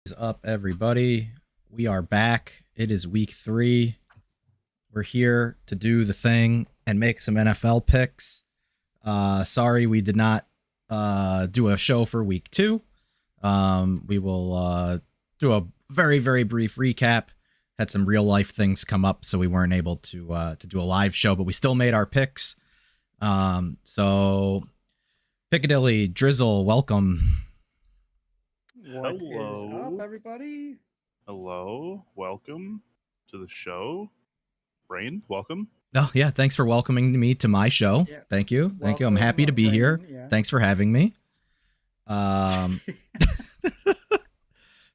Is up, everybody? We are back. It is week 3. We're here to do the thing and make some NFL picks. Sorry we did not do a show for week 2. We will do a very, very brief recap. Had some real life things come up, so we weren't able to do a live show, but we still made our picks. So Piccadilly, Drizzle, welcome. What is up, everybody? Hello, welcome to the show. Brain, welcome. Oh, yeah, thanks for welcoming me to my show. Yeah. Thank you. Thank you. I'm happy to be here. Yeah. Thanks for having me. So,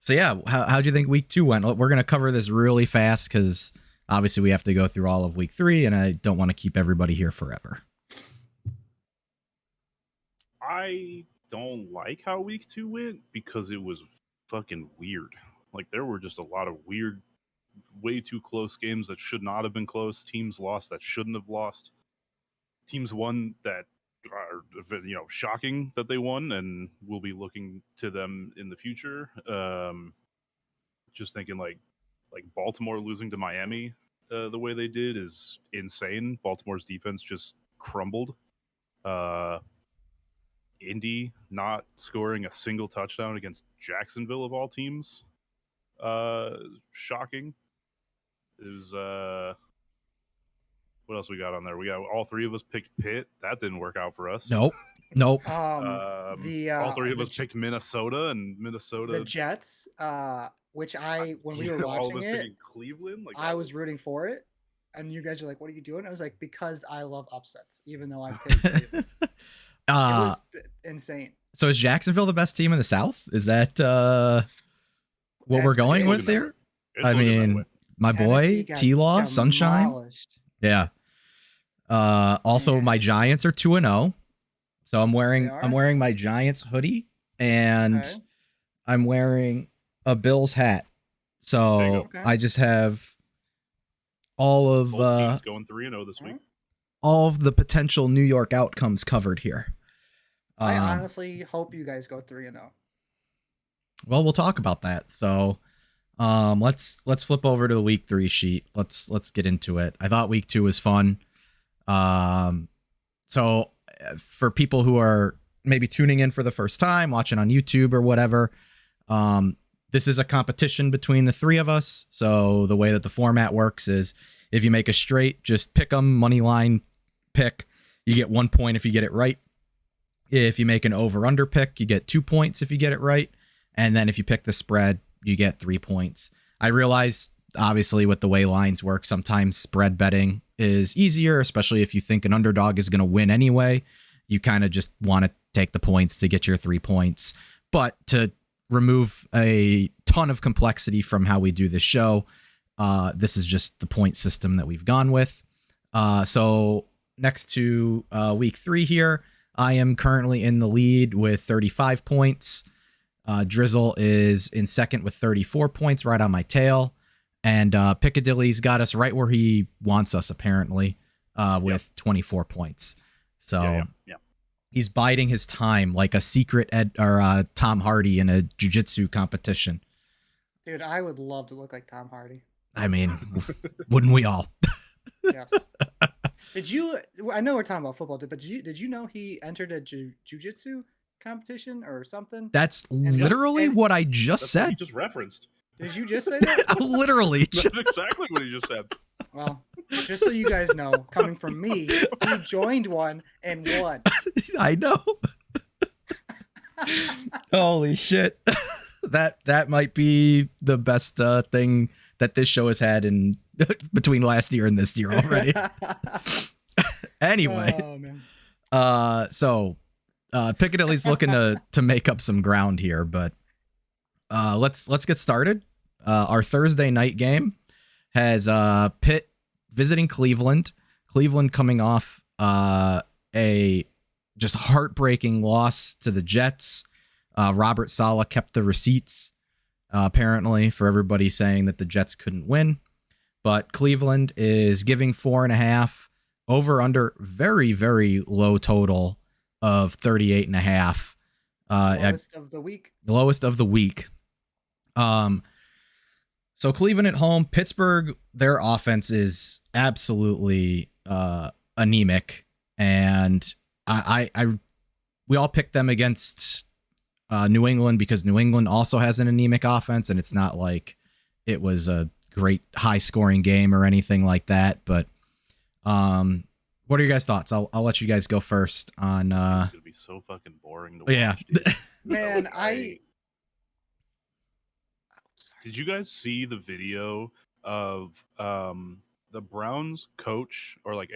yeah, how do you think week 2 went? We're going to cover this really fast because obviously we have to go through all of week 3, and I don't want to keep everybody here forever. I don't like how week 2 went because it was fucking weird. Like, there were just a lot of weird, way too close games that should not have been close. Teams lost that shouldn't have lost. Teams won that are, shocking that they won, and we'll be looking to them in the future. Just thinking like Baltimore losing to Miami the way they did is insane. Baltimore's defense just crumbled. Indy not scoring a single touchdown against Jacksonville of all teams. Shocking. It was what else we got on there? We got all 3 of us picked Pitt. That didn't work out for us. Nope. All 3 of us picked Minnesota, and Minnesota. The Jets, which when we were watching it, Cleveland. I was rooting for it, and you guys are like, "What are you doing?" I was like, "Because I love upsets, even though I picked Cleveland." It was insane. So is Jacksonville the best team in the South? Is that what we're going with there? I mean, my boy T-Law, Sunshine. Yeah. Also, my Giants are 2-0. So I'm wearing my Giants hoodie, and I'm wearing a Bills hat. So I just have all of teams going 3-0 this week. All of the potential New York outcomes covered here. I honestly hope you guys go 3-0. Well, we'll talk about that. So, let's flip over to the week 3 sheet. Let's get into it. I thought week 2 was fun. So for people who are maybe tuning in for the first time, watching on YouTube or whatever, this is a competition between the 3 of us. So the way that the format works is if you make a straight, just pick 'em, money line pick, you get 1 point if you get it right. If you make an over-under pick, you get 2 points if you get it right. And then if you pick the spread, you get 3 points. I realize, obviously, with the way lines work, sometimes spread betting is easier, especially if you think an underdog is going to win anyway. You kind of just want to take the points to get your 3 points. But to remove a ton of complexity from how we do this show, this is just the point system that we've gone with. So next to week 3 here, I am currently in the lead with 35 points. Drizzle is in second with 34 points, right on my tail. And Piccadilly's got us right where he wants us, apparently, with 24 points. So he's biding his time like a secret Tom Hardy in a jiu-jitsu competition. Dude, I would love to look like Tom Hardy. I mean, wouldn't we all? Yes. I know we're talking about football, but did you know he entered a jiu-jitsu competition or something? That's literally what I just said. He just referenced. Did you just say that? Literally. That's exactly what he just said. Well, just so you guys know, coming from me, he joined one and won. I know. Holy shit. That might be the best thing that this show has had in between last year and this year already. Anyway, so Piccadilly's looking to make up some ground here, but let's get started. Our Thursday night game has Pitt visiting Cleveland. Cleveland coming off a just heartbreaking loss to the Jets. Robert Saleh kept the receipts, apparently, for everybody saying that the Jets couldn't win. But Cleveland is giving 4.5 over under very, very low total of 38.5. Lowest of the week. The lowest of the week. So Cleveland at home, Pittsburgh, their offense is absolutely anemic, and we all picked them against New England because New England also has an anemic offense, and it's not like it was a great high scoring game or anything like that. But what are your guys' thoughts? I'll let you guys go first on. It's gonna be so fucking boring to watch. Yeah. Dude. Man, Did you guys see the video of the Browns coach, or like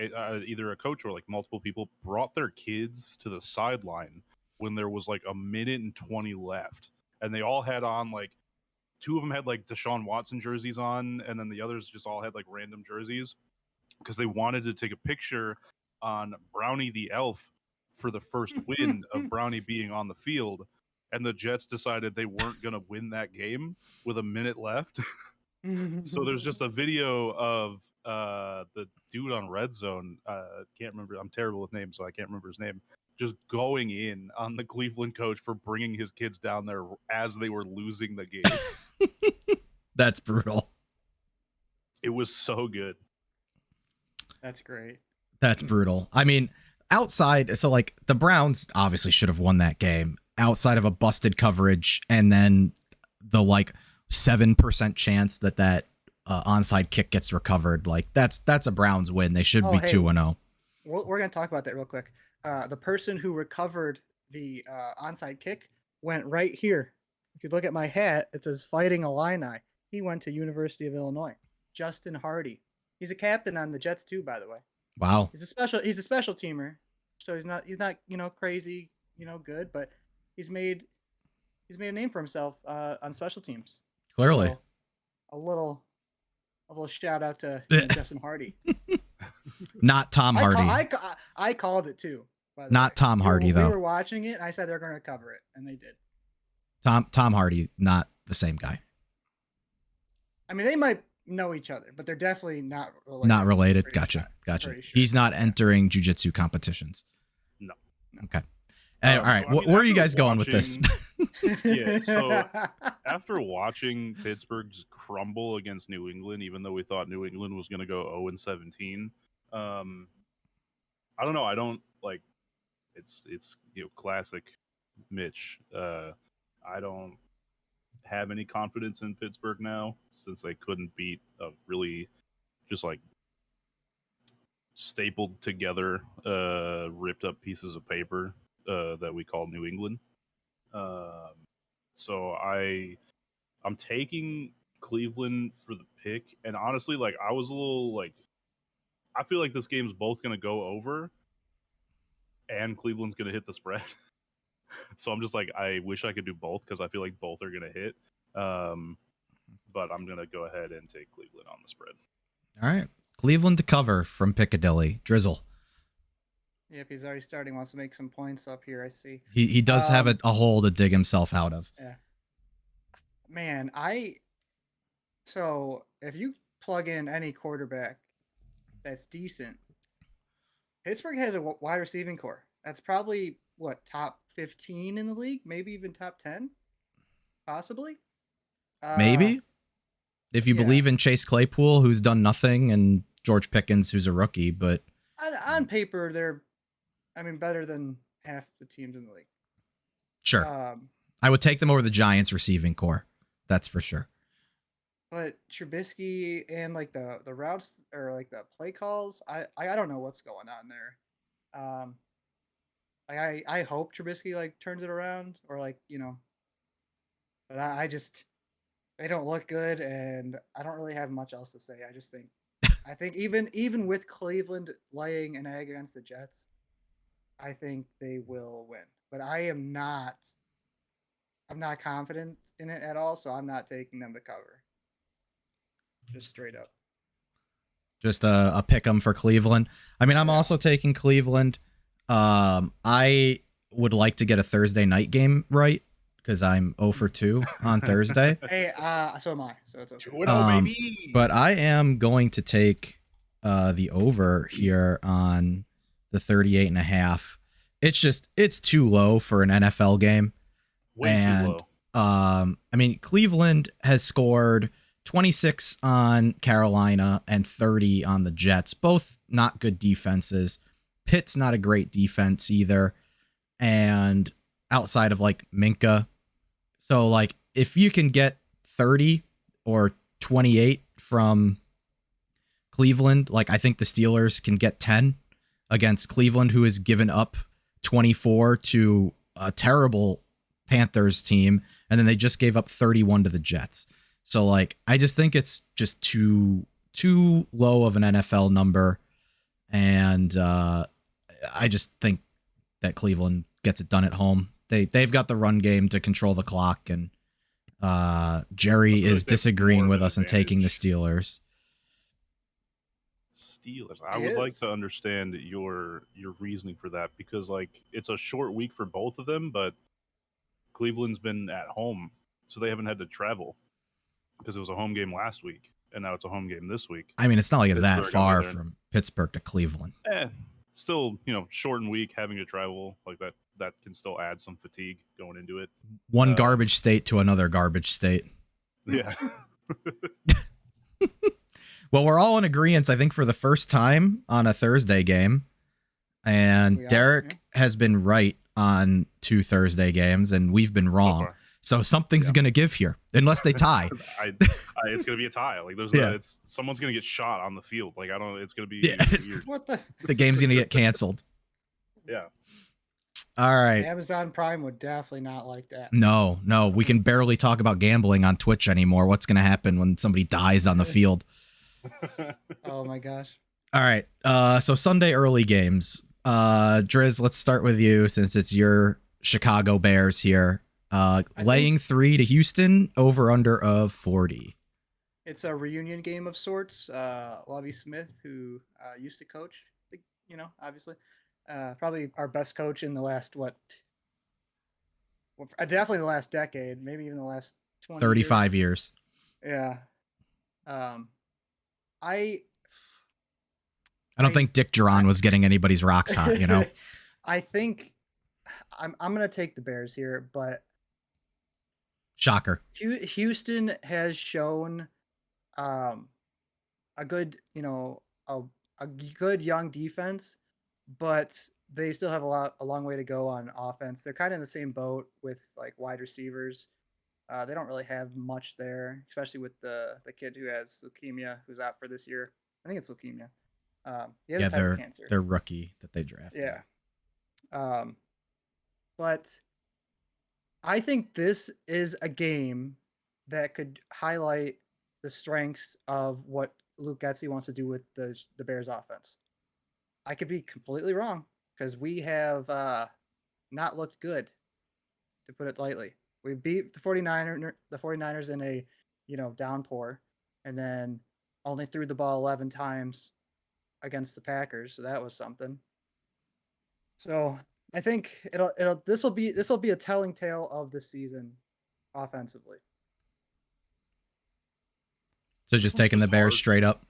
either a coach or like multiple people brought their kids to the sideline when there was like 1:20 left, and they all had on like, two of them had like Deshaun Watson jerseys on, and then the others just all had like random jerseys because they wanted to take a picture on Brownie the Elf for the first win of Brownie being on the field. And the Jets decided they weren't going to win that game with a minute left. So there's just a video of the dude on Red Zone. Can't remember. I'm terrible with names, so I can't remember his name. Just going in on the Cleveland coach for bringing his kids down there as they were losing the game. That's brutal. It was so good. That's great. That's brutal. I mean, outside, so like the Browns obviously should have won that game outside of a busted coverage, and then the like 7% chance that onside kick gets recovered. Like that's a Browns win. They should be 2-0. We're gonna talk about that real quick. The person who recovered the onside kick went right here. If you look at my hat, it says Fighting Illini. He went to University of Illinois. Justin Hardy. He's a captain on the Jets too, by the way. Wow. He's a special teamer. So he's not crazy, good, but he's made a name for himself on special teams. Clearly. So a little shout out to Justin Hardy. Not Tom Hardy. I called it too. Not way. Tom Hardy, though. We were watching it, and I said they're going to cover it, and they did. Tom Hardy, not the same guy. I mean, they might know each other, but they're definitely not related. Not related. Gotcha. Sure. He's not entering jiu-jitsu competitions. No. Okay. All right. Where are you guys going with this? Yeah. So after watching Pittsburgh's crumble against New England, even though we thought New England was going to go 0-17, I don't know. I don't like. It's classic Mitch. I don't have any confidence in Pittsburgh now since they couldn't beat a really just like stapled together, ripped up pieces of paper that we call New England. So I'm taking Cleveland for the pick, and honestly, like I was a little like, I feel like this game's both going to go over, and Cleveland's going to hit the spread. So I'm just like, I wish I could do both because I feel like both are going to hit. But I'm going to go ahead and take Cleveland on the spread. All right. Cleveland to cover from Piccadilly. Drizzle. Yep, he's already starting. Wants to make some points up here, I see. He does have a hole to dig himself out of. Yeah. Man, so if you plug in any quarterback that's decent, Pittsburgh has a wide receiving core. That's probably, top 15 in the league? Maybe even top 10? Possibly? Maybe? If you believe in Chase Claypool, who's done nothing, and George Pickens, who's a rookie, but... On paper, they're, better than half the teams in the league. Sure. I would take them over the Giants receiving core. That's for sure. But Trubisky and, like, the routes, or, like, the play calls, I don't know what's going on there. I hope Trubisky like turns it around, or like but I just, they don't look good, and I don't really have much else to say. I think even with Cleveland laying an egg against the Jets, I think they will win. But I'm not confident in it at all, so I'm not taking them to cover. Just straight up. Just a pick 'em for Cleveland. I'm also taking Cleveland. I would like to get a Thursday night game right because I'm 0 for 2 on Thursday. Hey, so am I. So it's okay. 2-0, baby. But I am going to take the over here on the 38.5. It's too low for an NFL game. Way too I mean, Cleveland has scored 26 on Carolina and 30 on the Jets. Both not good defenses. Pitt's not a great defense either. And outside of like Minka. So like if you can get 30 or 28 from Cleveland, like I think the Steelers can get 10 against Cleveland, who has given up 24 to a terrible Panthers team. And then they just gave up 31 to the Jets. So like, I just think it's just too low of an NFL number. And I just think that Cleveland gets it done at home. They've got the run game to control the clock, and Jerry is disagreeing with us and taking the Steelers. I would like to understand your reasoning for that, because like it's a short week for both of them, but Cleveland's been at home, so they haven't had to travel because it was a home game last week, and now it's a home game this week. I mean, it's not like it's that far from Pittsburgh to Cleveland. Still, shortened week, having to travel like that can still add some fatigue going into it. One garbage state to another garbage state. Yeah. Well, we're all in agreement, I think, for the first time on a Thursday game. And Derek has been right on 2 Thursday games, and we've been wrong. So something's going to give here, unless they tie. It's going to be a tie. Like someone's going to get shot on the field. Like it's going to be weird. What the game's going to get canceled. Yeah. All right. Amazon Prime would definitely not like that. No, we can barely talk about gambling on Twitch anymore. What's going to happen when somebody dies on the field? Oh my gosh. All right. So Sunday early games. Driz, let's start with you since it's your Chicago Bears here. Laying 3 to Houston, over under of 40. It's a reunion game of sorts. Lovie Smith, who used to coach, obviously, probably our best coach in the last definitely the last decade, maybe even the last 35 years. Yeah. I don't think Dick Duran was getting anybody's rocks hot, I think I'm going to take the Bears here, but shocker. Houston has shown a good, a good young defense, but they still have a long way to go on offense. They're kind of in the same boat with like wide receivers. They don't really have much there, especially with the kid who has leukemia, who's out for this year. I think it's leukemia. They're rookie that they drafted. Yeah. But I think this is a game that could highlight the strengths of what Luke Getsy wants to do with the Bears offense. I could be completely wrong because we have not looked good, to put it lightly. We beat the 49ers in a, downpour, and then only threw the ball 11 times against the Packers. So that was something. So I think this will be a telling tale of the season offensively. So just taking the Bears straight up.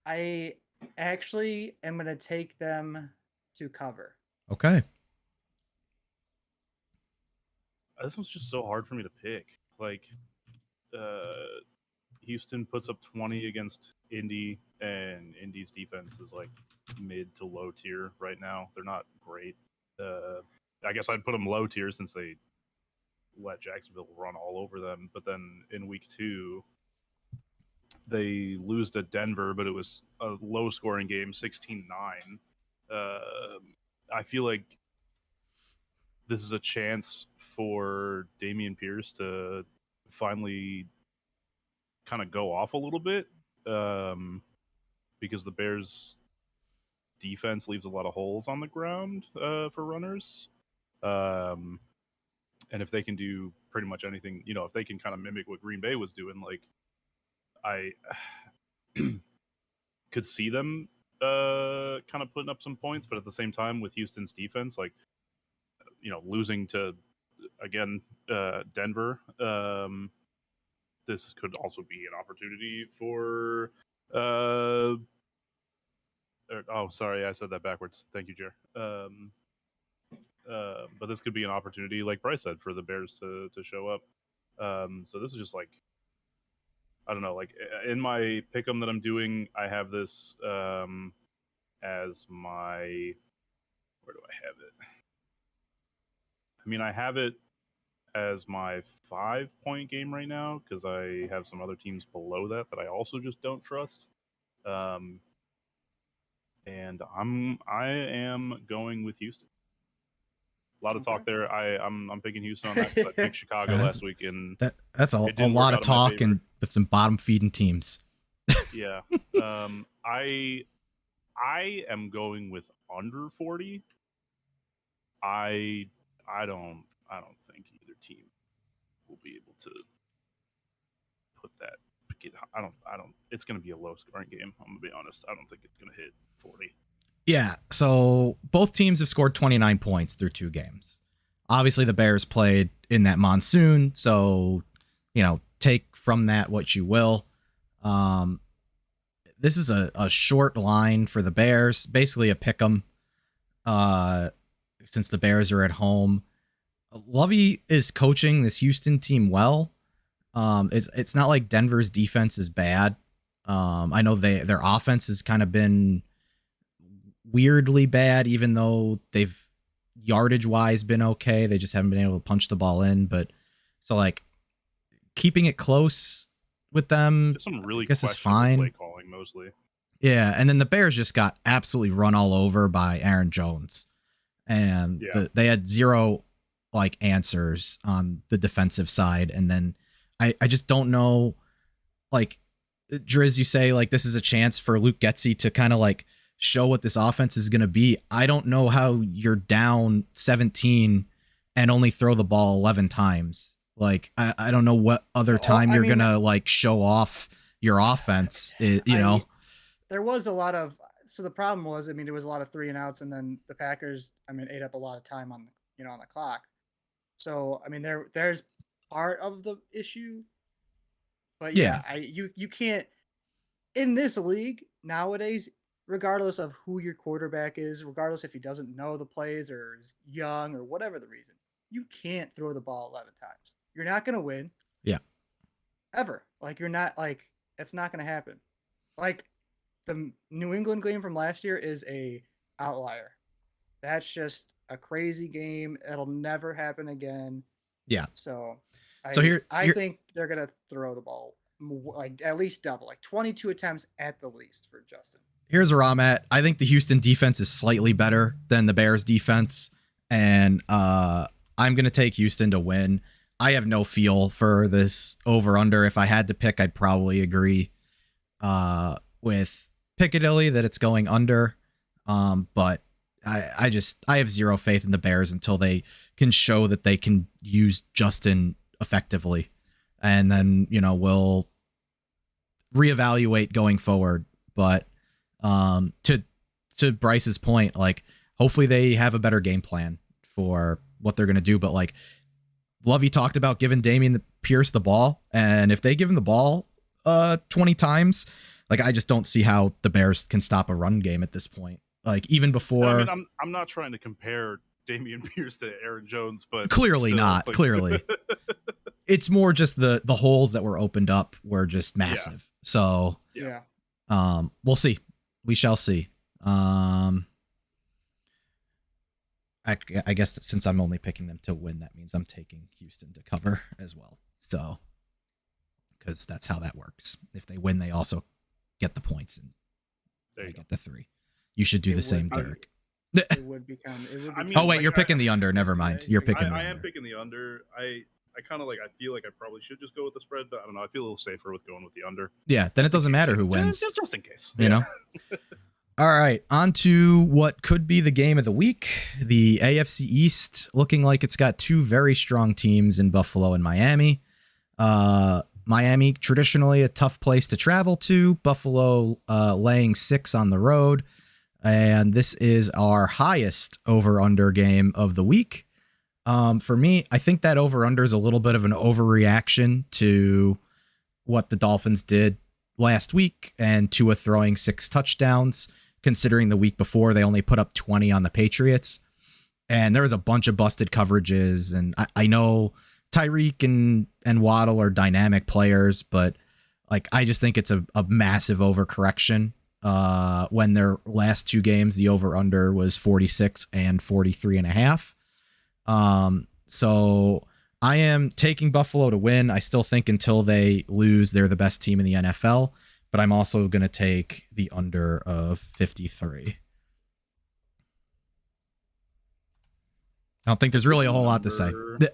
I actually am going to take them to cover. Okay. This one's just so hard for me to pick. Like, Houston puts up 20 against Indy, and Indy's defense is like mid to low tier right now. They're not great. I guess I'd put them low tier since they let Jacksonville run all over them. But then in week 2, they lose to Denver, but it was a low scoring game, 16-9. I feel like this is a chance for Dameon Pierce to finally kind of go off a little bit, because the Bears defense leaves a lot of holes on the ground for runners. And if they can do pretty much anything, if they can kind of mimic what Green Bay was doing, like I could see them kind of putting up some points, but at the same time with Houston's defense, like, losing to, again, Denver, this could also be an opportunity for sorry, I said that backwards. Thank you, Jer. But this could be an opportunity, like Bryce said, for the Bears to show up. So this is just like, I don't know, like in my pick'em that I'm doing, I have this as my, where do I have it? I mean, I have it as my 5-point game right now because I have some other teams below that I also just don't trust. And I am going with Houston. A lot of talk there. I'm picking Houston on that because I picked Chicago last week, and that's a lot of talk and with some bottom feeding teams. Yeah. I am going with under 40. I don't think either team will be able to put that. I don't. It's going to be a low scoring game. I'm going to be honest. I don't think it's going to hit 40. Yeah. So both teams have scored 29 points through 2 games. Obviously, the Bears played in that monsoon, so take from that what you will. This is a short line for the Bears, basically a pick 'em. Since the Bears are at home, Lovey is coaching this Houston team well. It's not like Denver's defense is bad. I know their offense has kind of been weirdly bad, even though they've yardage wise been okay. They just haven't been able to punch the ball in. But so like keeping it close with them, there's some really I guess is fine. Play calling mostly. Yeah, and then the Bears just got absolutely run all over by Aaron Jones, and they had zero like answers on the defensive side. And then I just don't know, like Driz, you say like this is a chance for Luke Getsy to kind of like show what this offense is going to be. I don't know how you're down 17 and only throw the ball 11 times. Like, I don't know what other time you're going to like show off your offense, There was a lot of, so the problem was, there was a lot of 3 and outs, and then the Packers, ate up a lot of time on the clock. So, there's part of the issue, but you can't, in this league nowadays, regardless of who your quarterback is, regardless if he doesn't know the plays or is young or whatever the reason, you can't throw the ball 11 times. You're not going to win. Yeah. Ever. Like, you're not, like, it's not going to happen. Like, the New England game from last year is a outlier. That's just a crazy game. It'll never happen again. Yeah. So I think they're going to throw the ball like at least double, like 22 attempts at the least for Justin. Here's where I'm at. I think the Houston defense is slightly better than the Bears defense, and I'm going to take Houston to win. I have no feel for this over-under. If I had to pick, I'd probably agree with Piccadilly that it's going under. But I have zero faith in the Bears until they can show that they can use Justin effectively. And then, we'll reevaluate going forward. But to Bryce's point, like, hopefully they have a better game plan for what they're going to do. But like, Lovey talked about giving Damian Pierce the ball, and if they give him the ball 20 times, like, I just don't see how the Bears can stop a run game at this point. Like, even before, I'm not trying to compare Damian Pierce to Aaron Jones, but clearly not. Like, clearly, it's more just the holes that were opened up were just massive. Yeah. So we'll see. We shall see. I guess since I'm only picking them to win, that means I'm taking Houston to cover as well. So, because that's how that works. If they win, they also get the points, and they get the 3. You should do the same, Derek. It would be kind of. Oh wait, you're picking the under. Never mind. You're picking. I am picking the under. I kind of like. I feel like I probably should just go with the spread, but I don't know. I feel a little safer with going with the under. Yeah, then it doesn't matter who wins. Just in case, you know. All right, on to what could be the game of the week. The AFC East looking like it's got 2 very strong teams in Buffalo and Miami. Miami, traditionally a tough place to travel to. Buffalo laying 6 on the road. And this is our highest over-under game of the week. For me, I think that over-under is a little bit of an overreaction to what the Dolphins did last week, and Tua throwing 6 touchdowns, considering the week before they only put up 20 on the Patriots. And there was a bunch of busted coverages, and I know Tyreek and Waddle are dynamic players, but like I just think it's a massive overcorrection. When their last two games, the over under was 46 and 43.5. So I am taking Buffalo to win. I still think until they lose, they're the best team in the NFL, but I'm also going to take the under of 53. I don't think there's really a whole lot to say. Is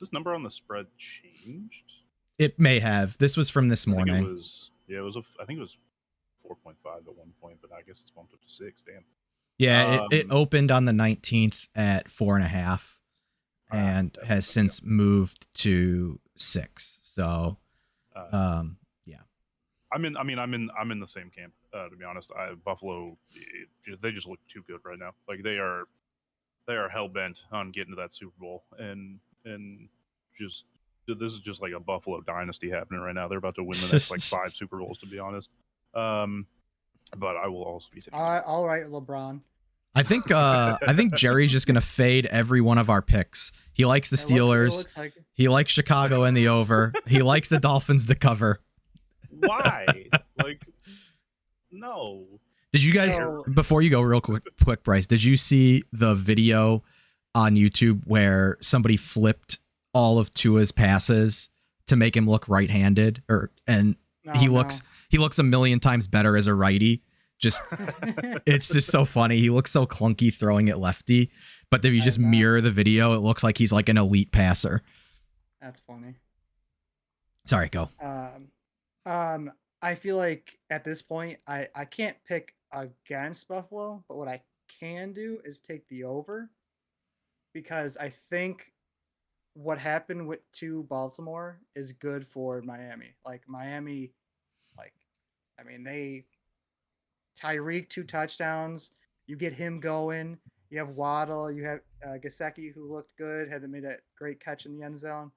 this number on the spread changed? It may have. This was from this morning. I think it was 4.5 at one point, but I guess it's bumped up to 6. Damn. Yeah, it opened on the 19th at 4.5 and has since moved to 6. So, yeah. I'm in the same camp. To be honest, Buffalo, they just look too good right now. Like they are hell bent on getting to that Super Bowl, and just this is just like a Buffalo dynasty happening right now. They're about to win the next like 5 Super Bowls, to be honest. But I will also be taking. All right, LeBron. I think Jerry's just gonna fade every one of our picks. He likes the Steelers. He likes Chicago and the over. He likes the Dolphins to cover. Why? Like, no. Did you guys, before you go real quick, Bryce, did you see the video on YouTube where somebody flipped all of Tua's passes to make him look right-handed? He looks a million times better as a righty. Just it's just so funny. He looks so clunky throwing it lefty, but if you just mirror the video, it looks like he's like an elite passer. That's funny. Sorry, go. I feel like at this point, I can't pick against Buffalo, but what I can do is take the over, because I think what happened to Baltimore is good for Miami. Like Miami, Tyreek 2 touchdowns. You get him going. You have Waddle. You have Gesicki, who looked good, made that great catch in the end zone.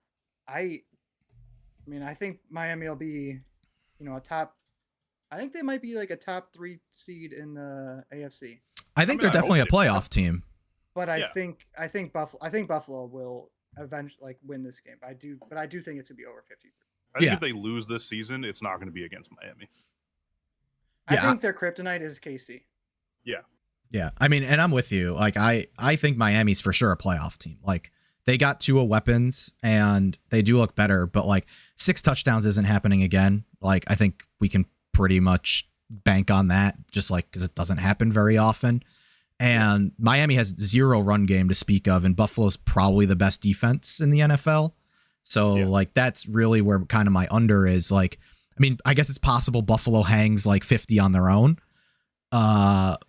I think Miami will be, a top. I think they might be like a top 3 seed in the AFC. I think they're definitely a playoff team. But I think Buffalo will eventually win this game. I do think it's gonna be over 53. I think if they lose this season, it's not going to be against Miami. I think their kryptonite is KC. Yeah. Yeah. I mean, and I'm with you. Like, I think Miami's for sure a playoff team. Like, they got Tua weapons and they do look better, but 6 touchdowns isn't happening again. Like, I think we can pretty much bank on that, just because it doesn't happen very often. And Miami has 0 run game to speak of, and Buffalo's probably the best defense in the NFL. So, that's really where kind of my under is. I guess it's possible Buffalo hangs 50 on their own. But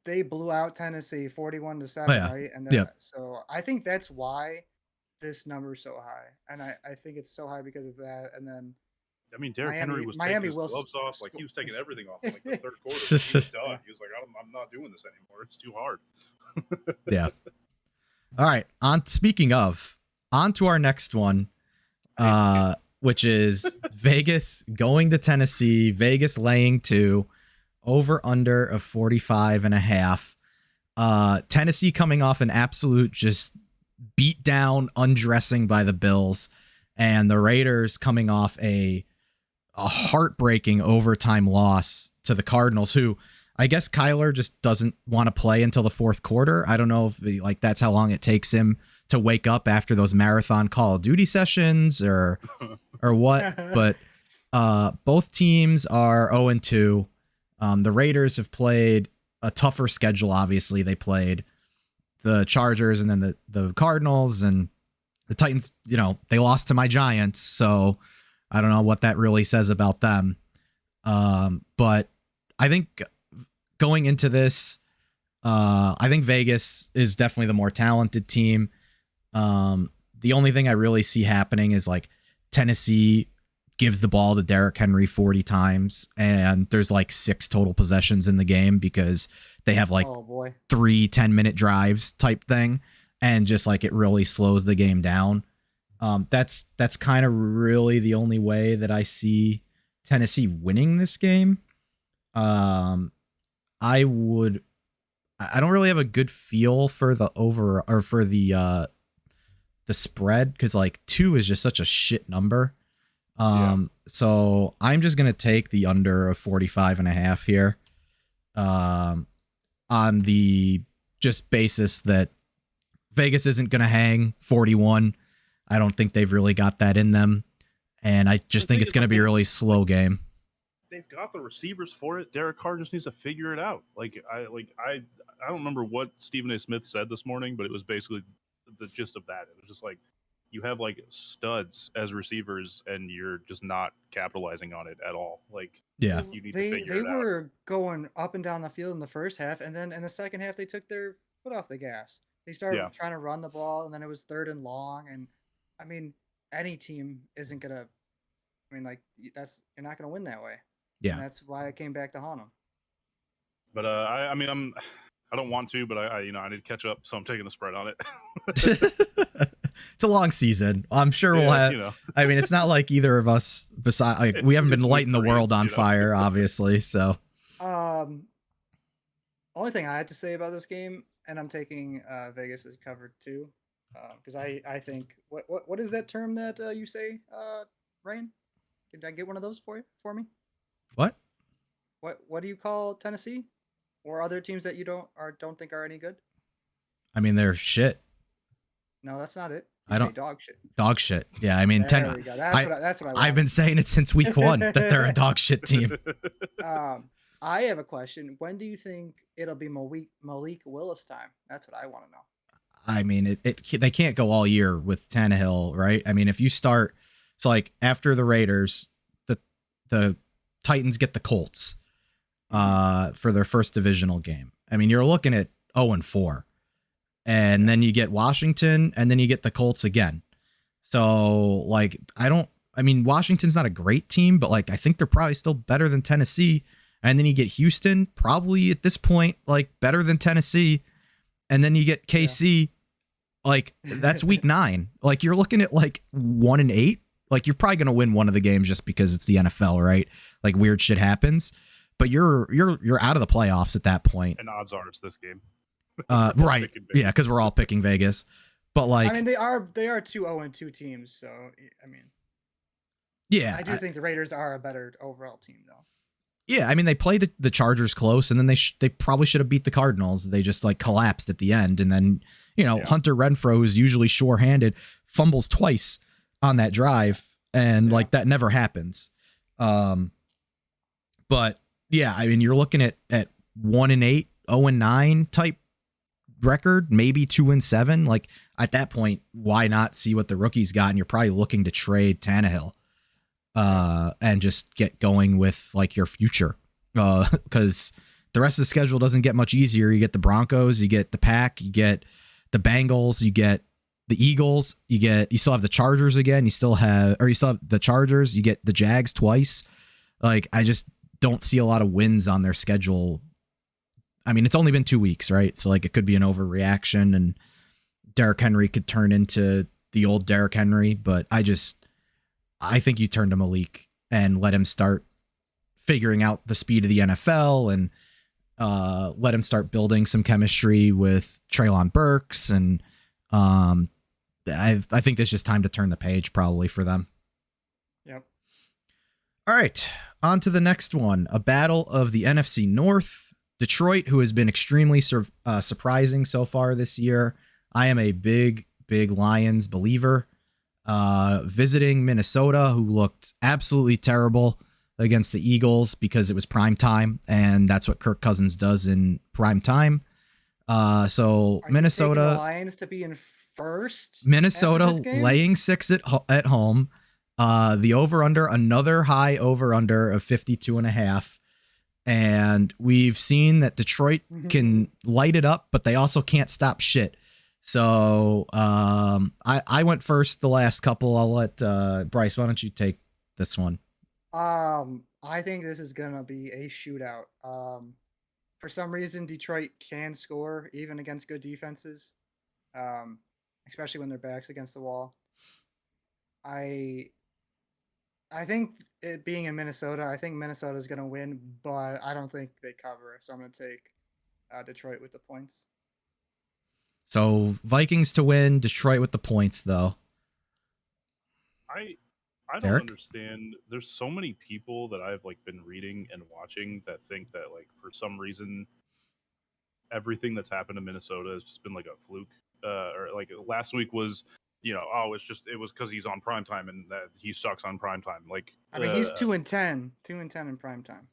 they blew out Tennessee 41-7, right? And so I think that's why this number is so high. And I think it's so high because of that. And then Derrick Henry was taking his gloves off, he was taking everything off in the third quarter. He was done. He was like, I'm not doing this anymore. It's too hard. Yeah. All right. Speaking of, on to our next one. Which is Vegas going to Tennessee, Vegas laying 2, over under of 45.5. Tennessee coming off an absolute just beat down undressing by the Bills, and the Raiders coming off a heartbreaking overtime loss to the Cardinals, who I guess Kyler just doesn't want to play until the fourth quarter. I don't know if that's how long it takes him to wake up after those marathon Call of Duty sessions or what, but both teams are 0-2. The Raiders have played a tougher schedule. Obviously, they played the Chargers and then the Cardinals, and the Titans, they lost to my Giants. So I don't know what that really says about them. But I think going into this, I think Vegas is definitely the more talented team. The only thing I really see happening is Tennessee gives the ball to Derrick Henry 40 times, and there's 6 total possessions in the game because they have 3 10-minute drives type thing, and just it really slows the game down. That's kind of really the only way that I see Tennessee winning this game. I don't really have a good feel for the over or for the the spread because like 2 is just such a shit number. Yeah. So I'm just gonna take the under of 45.5 here. On the just basis that Vegas isn't gonna hang 41. I don't think they've really got that in them. And I just think it's gonna be a really slow game. They've got the receivers for it. Derek Carr just needs to figure it out. I don't remember what Stephen A. Smith said this morning, but it was basically the gist of that. It was just like you have like studs as receivers, and you're just not capitalizing on it at all. Like, Yeah, you need to They figure it out. were going up and down the field in the first half, and then in the second half they took their foot off the gas. They started Yeah. trying to run the ball, and then it was 3rd and long. And I mean, any team isn't gonna. I mean, like you're not gonna win that way. yeah. And that's why I came back to haunt them. But I mean, I don't want to, but I need to catch up, so I'm taking the spread on it. It's a long season. I'm sure we'll have. You know. I mean, it's not like either of us. Besides, like we haven't been it's lighting the week world three, on you know. fire, obviously. So Only thing I had to say about this game, and I'm taking Vegas as covered too, because I think what is that term that you say, Ryan? Did I get one of those for me? what? What do you call Tennessee or other teams that you don't think are any good? I mean, they're shit. No, that's not it. I You say don't- dog shit. Dog shit. Yeah, I mean, There we go. That's what I want. I've been saying it since week 1 that they're a dog shit team. I have a question. When do you think it'll be Malik Willis time? That's what I want to know. I mean, they can't go all year with Tannehill, right? I mean, if you start, it's like after the Raiders, the Titans get the Colts for their first divisional game. I mean, you're looking at 0-4, and then you get Washington, and then you get the Colts again. So like, I mean, Washington's not a great team, but like, I think they're probably still better than Tennessee. And then you get Houston, probably at this point, like better than Tennessee. And then you get KC, like that's week 9. Like you're looking at like 1-8. Like you're probably going to win one of the games just because it's the NFL, right? Like weird shit happens, but you're out of the playoffs at that point. And odds are it's this game. Right. Yeah. Cause we're all picking Vegas, but like, I mean, they are 2 0-2 teams. So, I mean, yeah, I do think the Raiders are a better overall team though. Yeah, I mean they played the Chargers close, and then they probably should have beat the Cardinals. They just like collapsed at the end, and then Hunter Renfrow, who's usually sure-handed, fumbles twice on that drive, and like that never happens. But yeah, I mean you're looking at 1-8, 0-9 type record, maybe 2-7. Like at that point, why not see what the rookies got? And you're probably looking to trade Tannehill. And just get going with like your future, because the rest of the schedule doesn't get much easier. You get the Broncos, you get the Pack, you get the Bengals, you get the Eagles, you still have the Chargers again. You still have the Chargers, you get the Jags twice. Like, I just don't see a lot of wins on their schedule. I mean, it's only been 2 weeks, right? So like it could be an overreaction and Derrick Henry could turn into the old Derrick Henry, but I think you turn to Malik and let him start figuring out the speed of the NFL, and let him start building some chemistry with Treylon Burks. And I think there's just time to turn the page probably for them. Yep. All right, on to the next one. A battle of the NFC North. Detroit, who has been extremely surprising so far this year. I am a big Lions believer. Visiting Minnesota, who looked absolutely terrible against the Eagles because it was prime time, and that's what Kirk Cousins does in prime time. So Are Minnesota, you taking the Lions to be in first. Minnesota after this game? laying 6 at home. The over under, another high over under of 52.5. And we've seen that Detroit can light it up, but they also can't stop shit. So I went first the last couple. I'll let Bryce, why don't you take this one? I think this is gonna be a shootout. For some reason, Detroit can score even against good defenses, especially when their backs against the wall. I think it being in Minnesota, I think Minnesota is gonna win, but I don't think they cover. So I'm gonna take Detroit with the points. So Vikings to win, Detroit with the points though. I don't Derek? understand. There's so many people that I've like been reading and watching that think that like for some reason everything that's happened to Minnesota has just been like a fluke. Or like last week was, it was because he's on primetime and that he sucks on primetime. Like I mean, he's 2-10 in prime time.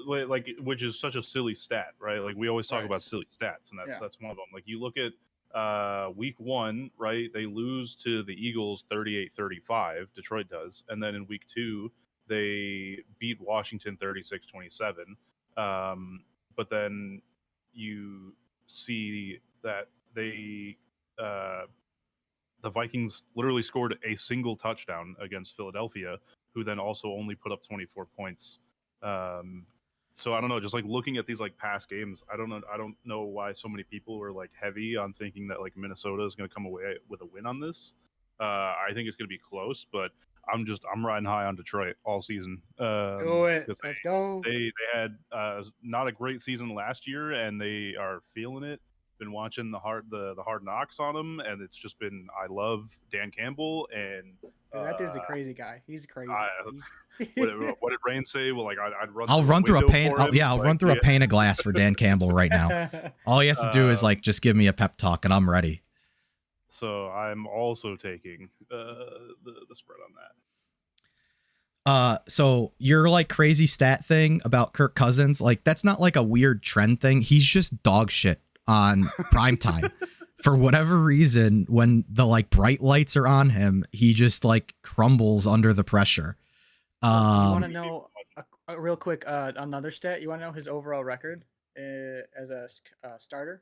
like which is such a silly stat, right? Like we always talk Right. about silly stats, and Yeah. that's one of them. Like you look at week 1, right? They lose to the Eagles 38-35, Detroit does, and then in week 2 they beat Washington 36-27. But then you see that uh, the Vikings literally scored a single touchdown against Philadelphia, who then also only put up 24 points. So I don't know, just like looking at these like past games, I don't know why so many people were like heavy on thinking that like Minnesota is going to come away with a win on this. I think it's going to be close, but I'm riding high on Detroit all season. Do it. Let's go. They had not a great season last year, and they are feeling it. Been watching the hard knocks on them, and it's just been. I love Dan Campbell, and Dude, that dude's a crazy guy. He's crazy. What did Rain say? Well, like I'd run. I'll run through a pane. I'll run through a pane of glass for Dan Campbell right now. All he has to do is like just give me a pep talk, and I'm ready. So I'm also taking the spread on that. So your like crazy stat thing about Kirk Cousins, like that's not like a weird trend thing. He's just dog shit on primetime. For whatever reason, when the like bright lights are on him, he just like crumbles under the pressure. You want to know a real quick another stat? You want to know his overall record as a starter?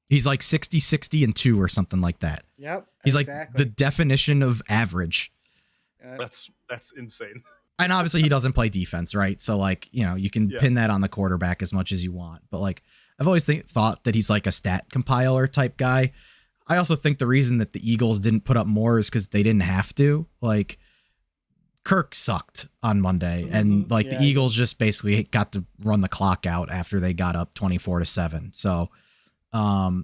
He's like 60-60-2 or something like that. Yep. He's exactly. like the definition of average. That's insane. And obviously he doesn't play defense, right? So like, you can pin that on the quarterback as much as you want. But like, I've always thought that he's like a stat compiler type guy. I also think the reason that the Eagles didn't put up more is because they didn't have to. Like, Kirk sucked on Monday, and like the Eagles just basically got to run the clock out after they got up 24-7. So, I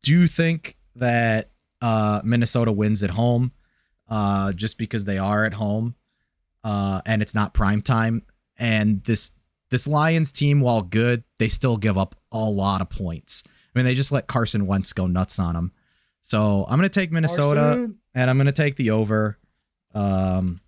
do think that Minnesota wins at home, just because they are at home, and it's not prime time. And this Lions team, while good, they still give up a lot of points. I mean, they just let Carson Wentz go nuts on them. So I'm going to take Minnesota, and I'm going to take the over of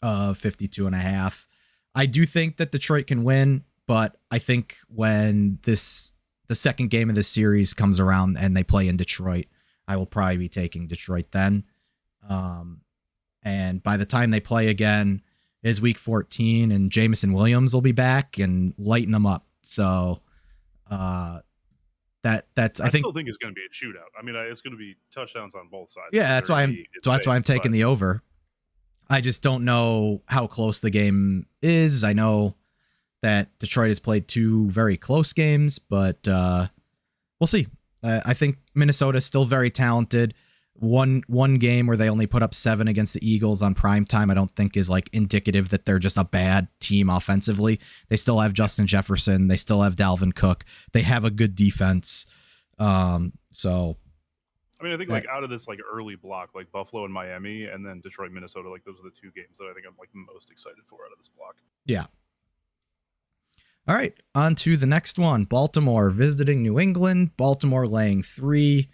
52.5. I do think that Detroit can win, but I think when the second game of this series comes around and they play in Detroit, I will probably be taking Detroit then. And by the time they play again is week 14, and Jameson Williams will be back and lighten them up. So I still think it's going to be a shootout. I mean, it's going to be touchdowns on both sides. Yeah, that's why I'm taking the over. I just don't know how close the game is. I know that Detroit has played 2 very close games, but we'll see. I think Minnesota is still very talented. One game where they only put up 7 against the Eagles on primetime, I don't think is like indicative that they're just a bad team offensively. They still have Justin Jefferson. They still have Dalvin Cook. They have a good defense. So I mean, I think like out of this like early block, like Buffalo and Miami, and then Detroit, Minnesota, like those are the 2 games that I think I'm like most excited for out of this block. Yeah. All right, on to the next one. Baltimore visiting New England. Baltimore laying 3.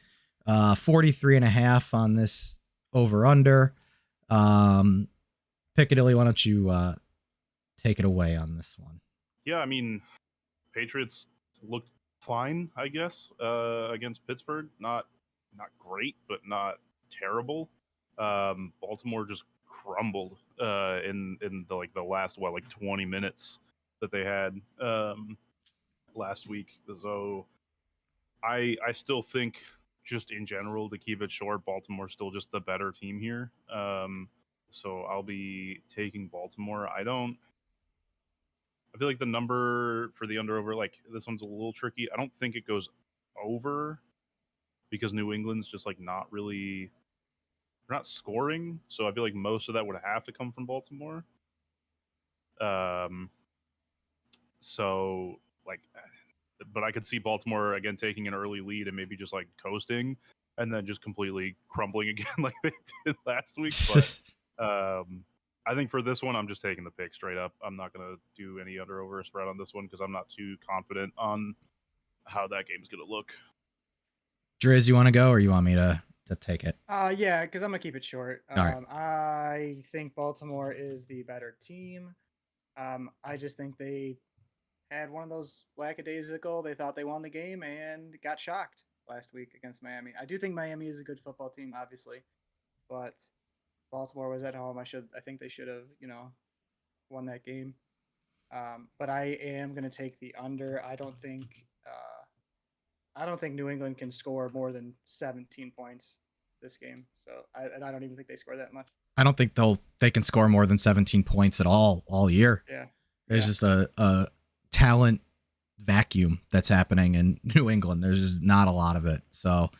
43.5 on this over under. Piccadilly, why don't you take it away on this one? Yeah, I mean, Patriots looked fine, I guess, against Pittsburgh. Not great, but not terrible. Baltimore just crumbled in the last 20 minutes that they had last week. So I still think, just in general, to keep it short, Baltimore's still just the better team here. So I'll be taking Baltimore. I feel like the number for the under-over, like this one's a little tricky. I don't think it goes over because New England's just like not really, they're not scoring. So I feel like most of that would have to come from Baltimore. So like but I could see Baltimore again taking an early lead and maybe just like coasting, and then just completely crumbling again like they did last week. But I think for this one, I'm just taking the pick straight up. I'm not going to do any under over spread on this one because I'm not too confident on how that game's going to look. Driz, you want to go or you want me to take it? Yeah, because I'm gonna keep it short. All right. I think Baltimore is the better team. I just think they had one of those lackadaisical. They thought they won the game and got shocked last week against Miami. I do think Miami is a good football team, obviously, but Baltimore was at home. I think they should have, won that game. But I am gonna take the under. I don't think New England can score more than 17 points this game. So I don't even think they score that much. I don't think they can score more than 17 points at all year. Yeah. There's just a talent vacuum that's happening in New England. There's just not a lot of it. So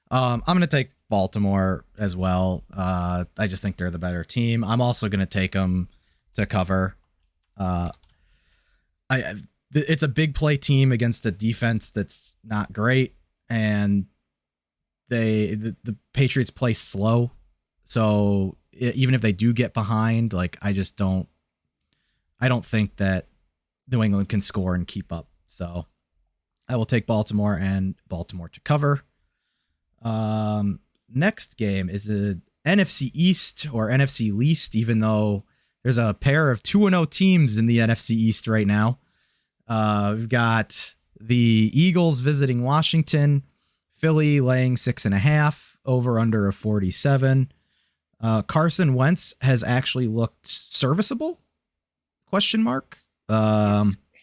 I'm going to take Baltimore as well. I just think they're the better team. I'm also going to take them to cover. It's a big play team against a defense that's not great, and the Patriots play slow. So even if they do get behind, like I don't think that New England can score and keep up. So I will take Baltimore and Baltimore to cover. Next game is a NFC East or NFC Least, even though there's a pair of 2-0 teams in the NFC East right now. We've got the Eagles visiting Washington, Philly laying 6.5, over under a 47. Carson Wentz has actually looked serviceable? ?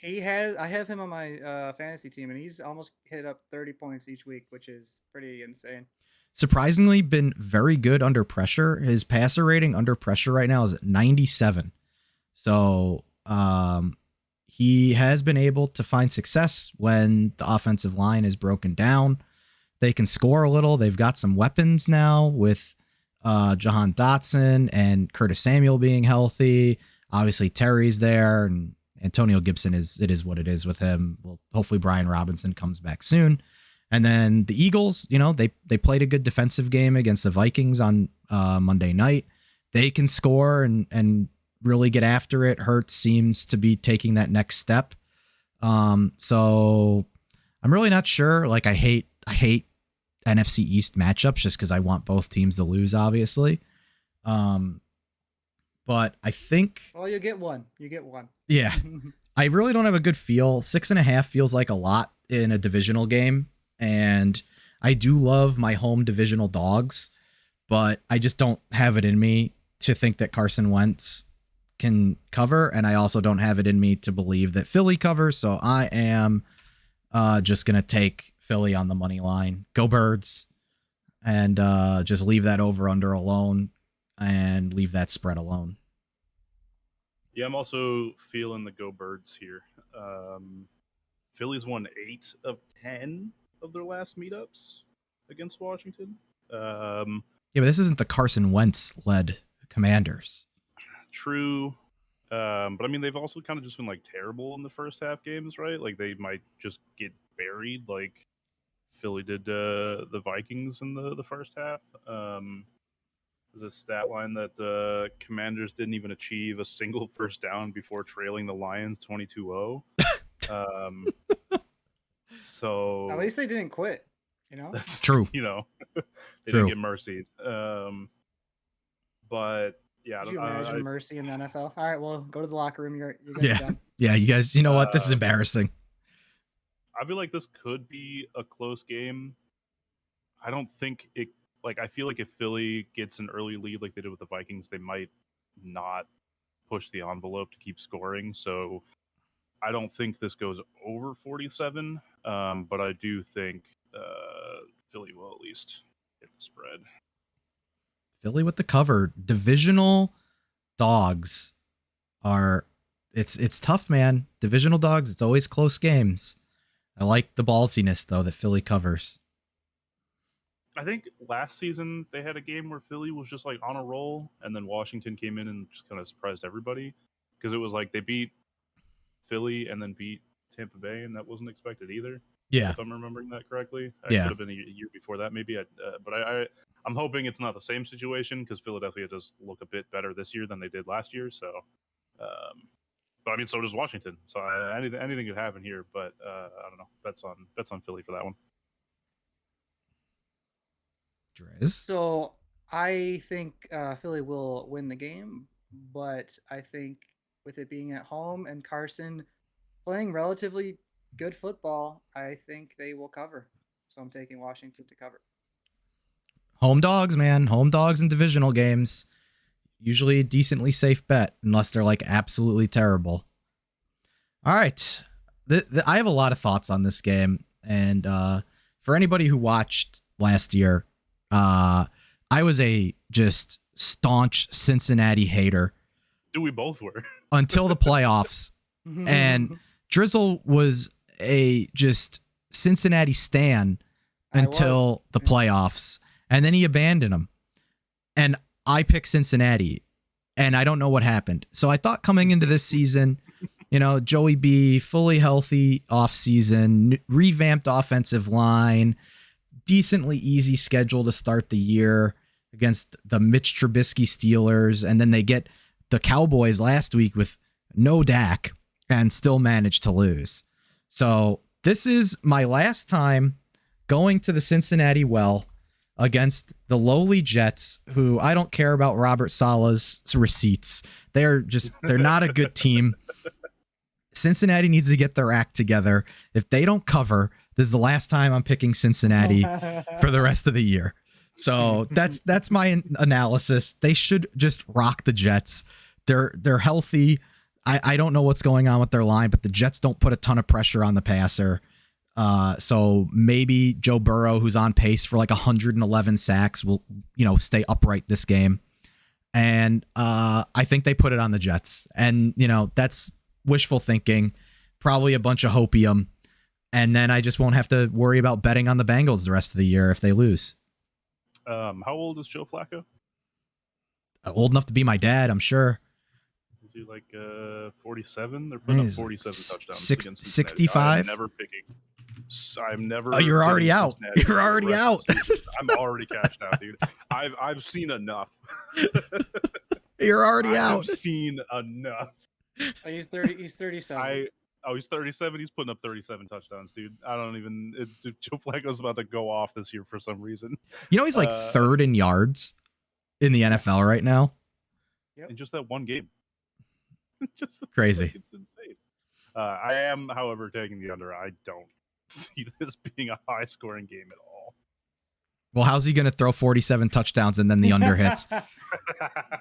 He has. I have him on my fantasy team, and he's almost hit up 30 points each week, which is pretty insane. Surprisingly, been very good under pressure. His passer rating under pressure right now is at 97. So he has been able to find success when the offensive line is broken down. They can score a little. They've got some weapons now with Jahan Dotson and Curtis Samuel being healthy. Obviously, Terry's there, and Antonio Gibson it is what it is with him. Well, hopefully Brian Robinson comes back soon. And then the Eagles, they played a good defensive game against the Vikings on Monday night. They can score and really get after it. Hurts seems to be taking that next step. So I'm really not sure. Like I hate NFC East matchups just because I want both teams to lose, obviously. But I think. Well, you get one. Yeah. I really don't have a good feel. 6.5 feels like a lot in a divisional game. And I do love my home divisional dogs, but I just don't have it in me to think that Carson Wentz can cover. And I also don't have it in me to believe that Philly covers. So I am just going to take Philly on the money line. Go Birds. And just leave that over under alone and leave that spread alone. Yeah, I'm also feeling the Go Birds here. Philly's won 8 of 10 of their last meetups against Washington. Yeah, but this isn't the Carson Wentz led Commanders. True. But I mean, they've also kind of just been like terrible in the first half games, right? Like they might just get buried like Philly did the Vikings in the first half. There's a stat line that the Commanders didn't even achieve a single first down before trailing the Lions 22-0. So at least they didn't quit. That's true. They didn't get mercied. But yeah, Could you imagine mercy in the NFL? All right, well, go to the locker room. You guys are done. Yeah, you guys. You know what? This is embarrassing. I feel like this could be a close game. I don't think it. Like, I feel like if Philly gets an early lead like they did with the Vikings, they might not push the envelope to keep scoring. So I don't think this goes over 47, but I do think Philly will at least hit the spread. Philly with the cover. Divisional dogs are it's tough, man. Divisional dogs, it's always close games. I like the ballsiness though that Philly covers. I think last season they had a game where Philly was just like on a roll, and then Washington came in and just kind of surprised everybody because it was like they beat Philly and then beat Tampa Bay, and that wasn't expected either. Yeah. If I'm remembering that correctly. Yeah. It could have been a year before that, maybe. But I'm hoping it's not the same situation because Philadelphia does look a bit better this year than they did last year. So, but I mean, so does Washington. So anything could happen here. But I don't know. Bets on Philly for that one. Drez? So I think Philly will win the game, but I think with it being at home and Carson playing relatively good football, I think they will cover. So I'm taking Washington to cover. Home dogs, man. Home dogs in divisional games. Usually a decently safe bet, unless they're like absolutely terrible. All right. I have a lot of thoughts on this game. And for anybody who watched last year, I was a just staunch Cincinnati hater. We both were. Until the playoffs. And Drizzle was a just Cincinnati stan until the playoffs. And then he abandoned them. And I picked Cincinnati. And I don't know what happened. So I thought coming into this season, Joey B, fully healthy offseason, revamped offensive line, decently easy schedule to start the year against the Mitch Trubisky Steelers. And then they get the Cowboys last week with no Dak and still managed to lose. So this is my last time going to the Cincinnati Well against the lowly Jets, who I don't care about Robert Saleh's receipts. They're not a good team. Cincinnati needs to get their act together. If they don't cover, this is the last time I'm picking Cincinnati for the rest of the year. So that's my analysis. They should just rock the Jets. They're healthy. I don't know what's going on with their line, but the Jets don't put a ton of pressure on the passer. So maybe Joe Burrow, who's on pace for like 111 sacks, will, stay upright this game. And I think they put it on the Jets. And, that's wishful thinking, probably a bunch of hopium. And then I just won't have to worry about betting on the Bengals the rest of the year if they lose. How old is Joe Flacco? Old enough to be my dad, I'm sure. Is he like 47? They're putting up 47 touchdowns. 65? I'm never picking. I'm never. Oh, you're already out. You're already out. I'm already cashed out, dude. I've seen enough. You're already out. I've seen enough. He's 30. He's 37. He's 37. He's putting up 37 touchdowns, dude. I don't even. Joe Flacco's about to go off this year for some reason. He's like third in yards in the NFL right now. Yep. In just that one game. Just crazy. It's insane. I am, however, taking the under. I don't see this being a high scoring game at all. Well, how's he going to throw 47 touchdowns and then the under hits?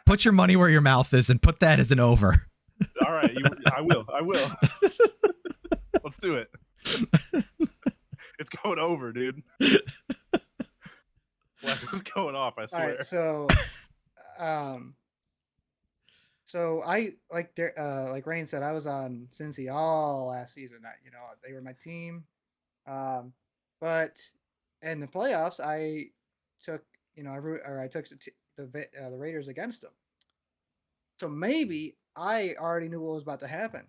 Put your money where your mouth is and put that as an over. All right. I will. Let's do it. It's going over, dude. Flacco's going off, I swear. All right, so I like Rain said, I was on Cincy all last season. They were my team. But in the playoffs, I took the Raiders against them. So maybe I already knew what was about to happen.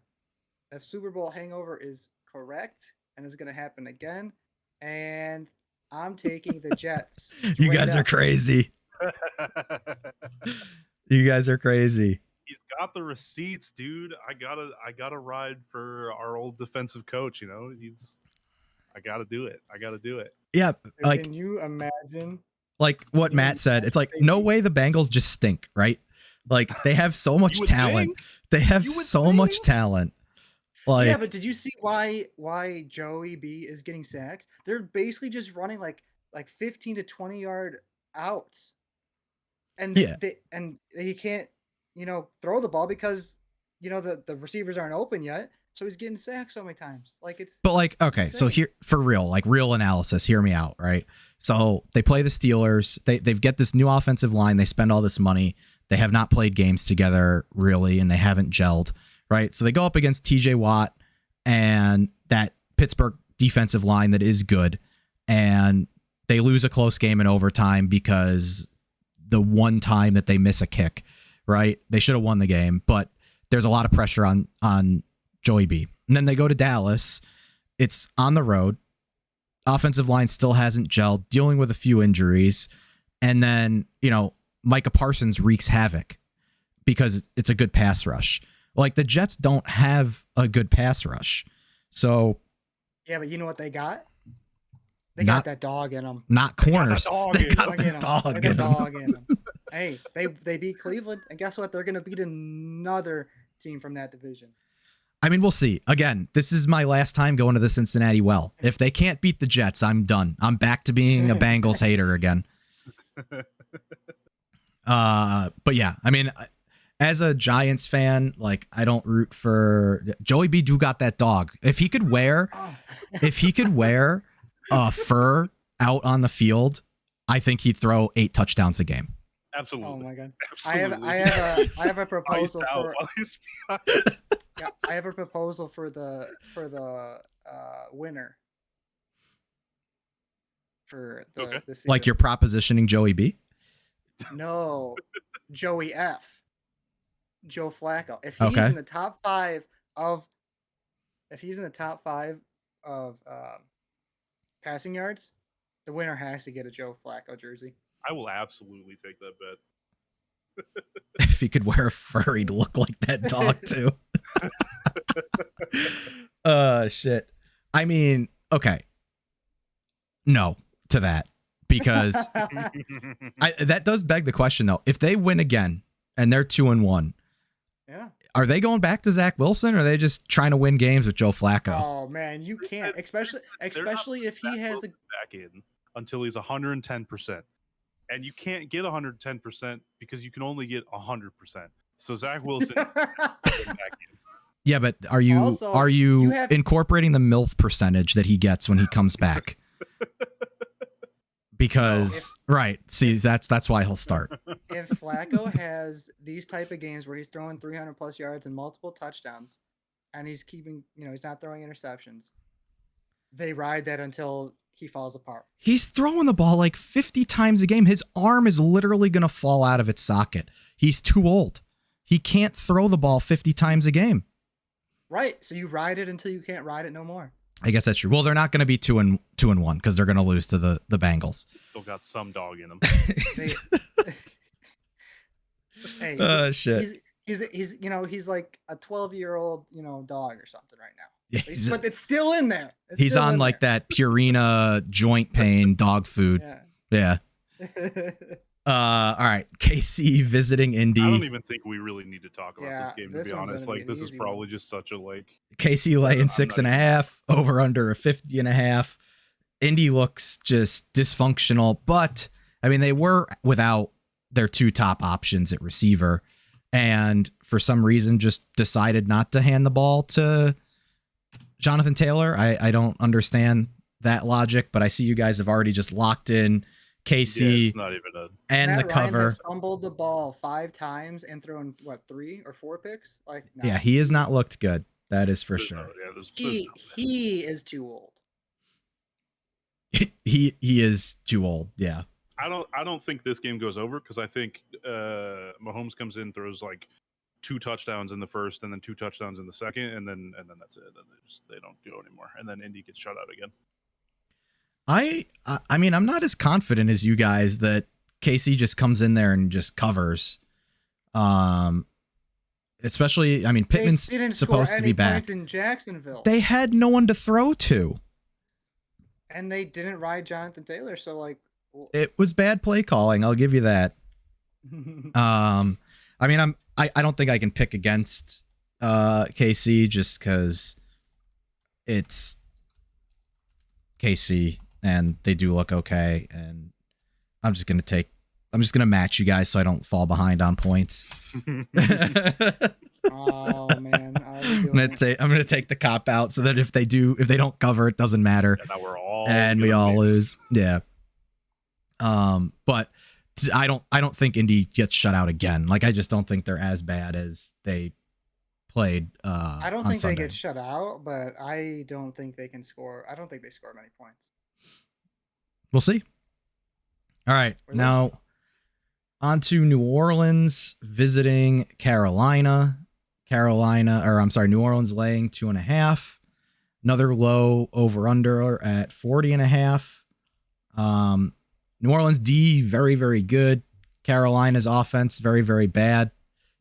That Super Bowl hangover is correct and is going to happen again. And I'm taking the Jets. You guys are crazy. You guys are crazy. He's got the receipts, dude. I gotta ride for our old defensive coach. I gotta do it. Yeah, like, can you imagine? Like what Matt said, it's like no way the Bengals just stink, right? Like they have so much talent. Think? They have so much talent. Like, yeah, but did you see why Joey B is getting sacked? They're basically just running like 15 to 20 yard outs, and he can't throw the ball because the receivers aren't open yet. So he's getting sacked so many times. Okay, so here for real, real analysis, hear me out, right? So they play the Steelers. They've got this new offensive line. They spend all this money. They have not played games together really, and they haven't gelled, right? So they go up against TJ Watt and that Pittsburgh defensive line that is good, and they lose a close game in overtime because the one time that they miss a kick, right? They should have won the game, but there's a lot of pressure on Joey B. And then they go to Dallas. It's on the road. Offensive line still hasn't gelled, dealing with a few injuries. And then, Micah Parsons wreaks havoc because it's a good pass rush. Like, the Jets don't have a good pass rush. So. Yeah, but you know what they got? They got that dog in them. Not corners. They got the dog in them. Hey, they beat Cleveland, and guess what? They're going to beat another team from that division. I mean, we'll see. Again, this is my last time going to the Cincinnati Well. If they can't beat the Jets, I'm done. I'm back to being a Bengals hater again. But yeah, I mean, as a Giants fan, like, I don't root for Joey B. Do got that dog. If he could wear fur out on the field, I think he'd throw 8 touchdowns a game. Absolutely. Oh my god. Absolutely. I have a proposal for. Yeah. Yeah, I have a proposal for the winner. For the season. Like, you're propositioning Joey B? No, Joey F. Joe Flacco. If he's in the top 5 of passing yards, the winner has to get a Joe Flacco jersey. I will absolutely take that bet. If he could wear a fur, he'd look like that dog too. Shit. I mean, okay. No to that, because that does beg the question though. If they win again and they're 2-1, yeah, are they going back to Zach Wilson, or are they just trying to win games with Joe Flacco? Oh man, you can't, especially if he has a back in until he's 110%, and you can't get 110% because you can only get 100%. So Zach Wilson back in. Yeah, but are you incorporating the MILF percentage that he gets when he comes back? Because right, see, that's why he'll start. If Flacco has these type of games where he's throwing 300 plus yards and multiple touchdowns, and he's keeping, he's not throwing interceptions, they ride that until he falls apart. He's throwing the ball like 50 times a game. His arm is literally going to fall out of its socket. He's too old. He can't throw the ball 50 times a game. Right. So you ride it until you can't ride it no more. I guess that's true. Well, they're not going to be 2-1 because they're going to lose to the Bengals. Still got some dog in them. Hey, shit. He's like a 12-year-old, dog or something right now. Yeah, but it's still in there. He's on like that Purina joint pain dog food. Yeah. All right. KC visiting Indy. I don't even think we really need to talk about this game, to be honest. Like, this is probably just such a KC laying 6.5, over under a 50.5. Indy looks just dysfunctional, but I mean, they were without their 2 top options at receiver, and for some reason just decided not to hand the ball to Jonathan Taylor. I don't understand that logic, but I see you guys have already just locked in KC, it's not even and Matt the cover. Ryan has fumbled the ball 5 times and thrown 3 or 4 picks. Like, no. Yeah, he has not looked good. That is for sure. He is too old. he is too old. Yeah. I don't think this game goes over, because I think Mahomes comes in, throws like 2 touchdowns in the first and then 2 touchdowns in the second, and then that's it. Then they don't go anymore, and then Indy gets shut out again. I mean, I'm not as confident as you guys that KC just comes in there and just covers. Especially, I mean, Pittman's supposed to be back. In Jacksonville, they had no one to throw to, and they didn't ride Jonathan Taylor. So it was bad play calling. I'll give you that. I mean, I don't think I can pick against KC just because it's KC. And they do look okay, and I'm just gonna match you guys so I don't fall behind on points. Oh man, I'm gonna take the cop out so that if they don't cover, it doesn't matter. And we all lose. Yeah. But I don't think Indy gets shut out again. Like, I just don't think they're as bad as they played. I don't on think Sunday. they get shut out, but I don't think they can score. I don't think they score many points. We'll see. All right. Now, on to New Orleans visiting Carolina. New Orleans laying 2.5. Another low over under at 40.5. New Orleans D, very, very good. Carolina's offense, very, very bad.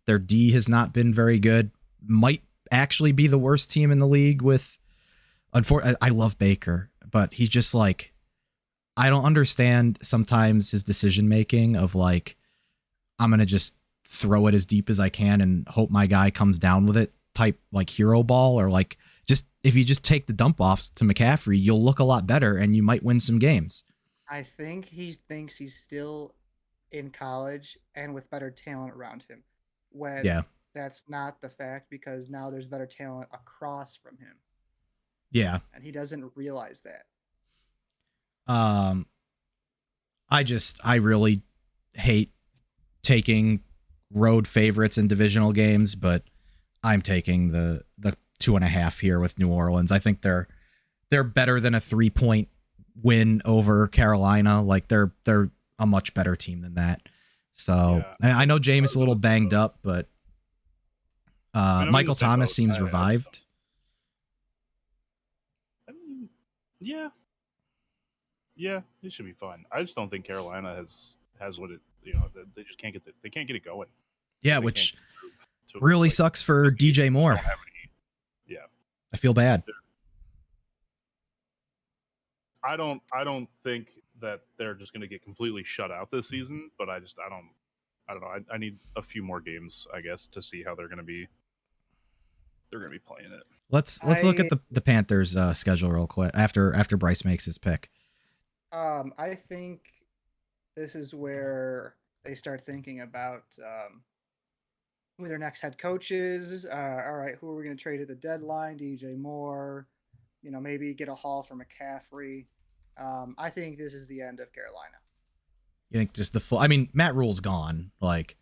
Their D has not been very good. Might actually be the worst team in the league with, I love Baker, but he's just like, I don't understand sometimes his decision making of like, I'm going to just throw it as deep as I can and hope my guy comes down with it type like hero ball, or like just if you just take the dump offs to McCaffrey, you'll look a lot better and you might win some games. I think he thinks he's still in college and with better talent around him, when that's not the fact, because now there's better talent across from him. Yeah. And he doesn't realize that. I really hate taking road favorites in divisional games, but I'm taking the 2.5 here with New Orleans. I think they're better than a 3-point win over Carolina. Like they're a much better team than that. So I know Jameis is a little banged up, but Michael Thomas seems revived. I mean, yeah, it should be fun. I just don't think Carolina has what it, they just can't get it going. Yeah, which really sucks for DJ Moore. Yeah, I feel bad. I don't think that they're just going to get completely shut out this season, but I don't know. I need a few more games, I guess, to see how they're going to be playing it. Let's look at the Panthers schedule real quick after Bryce makes his pick. I think this is where they start thinking about who their next head coach is. All right, who are we going to trade at the deadline? DJ Moore. Maybe get a haul for McCaffrey. I think this is the end of Carolina. You think just Matt Rule's gone, like,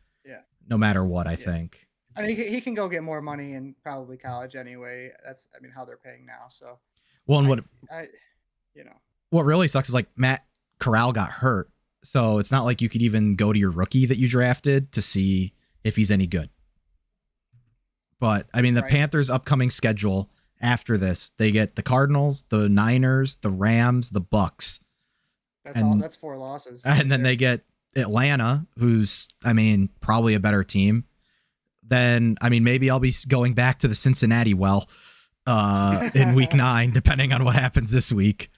no matter what, I think. I mean, he can go get more money in probably college anyway. That's, how they're paying now. So, well, and what really sucks is like Matt Corral got hurt. So it's not like you could even go to your rookie that you drafted to see if he's any good. But the Panthers' upcoming schedule after this, they get the Cardinals, the Niners, the Rams, the Bucks. That's 4 losses. And then they get Atlanta, who's, probably a better team. Then, maybe I'll be going back to the Cincinnati in week 9, depending on what happens this week.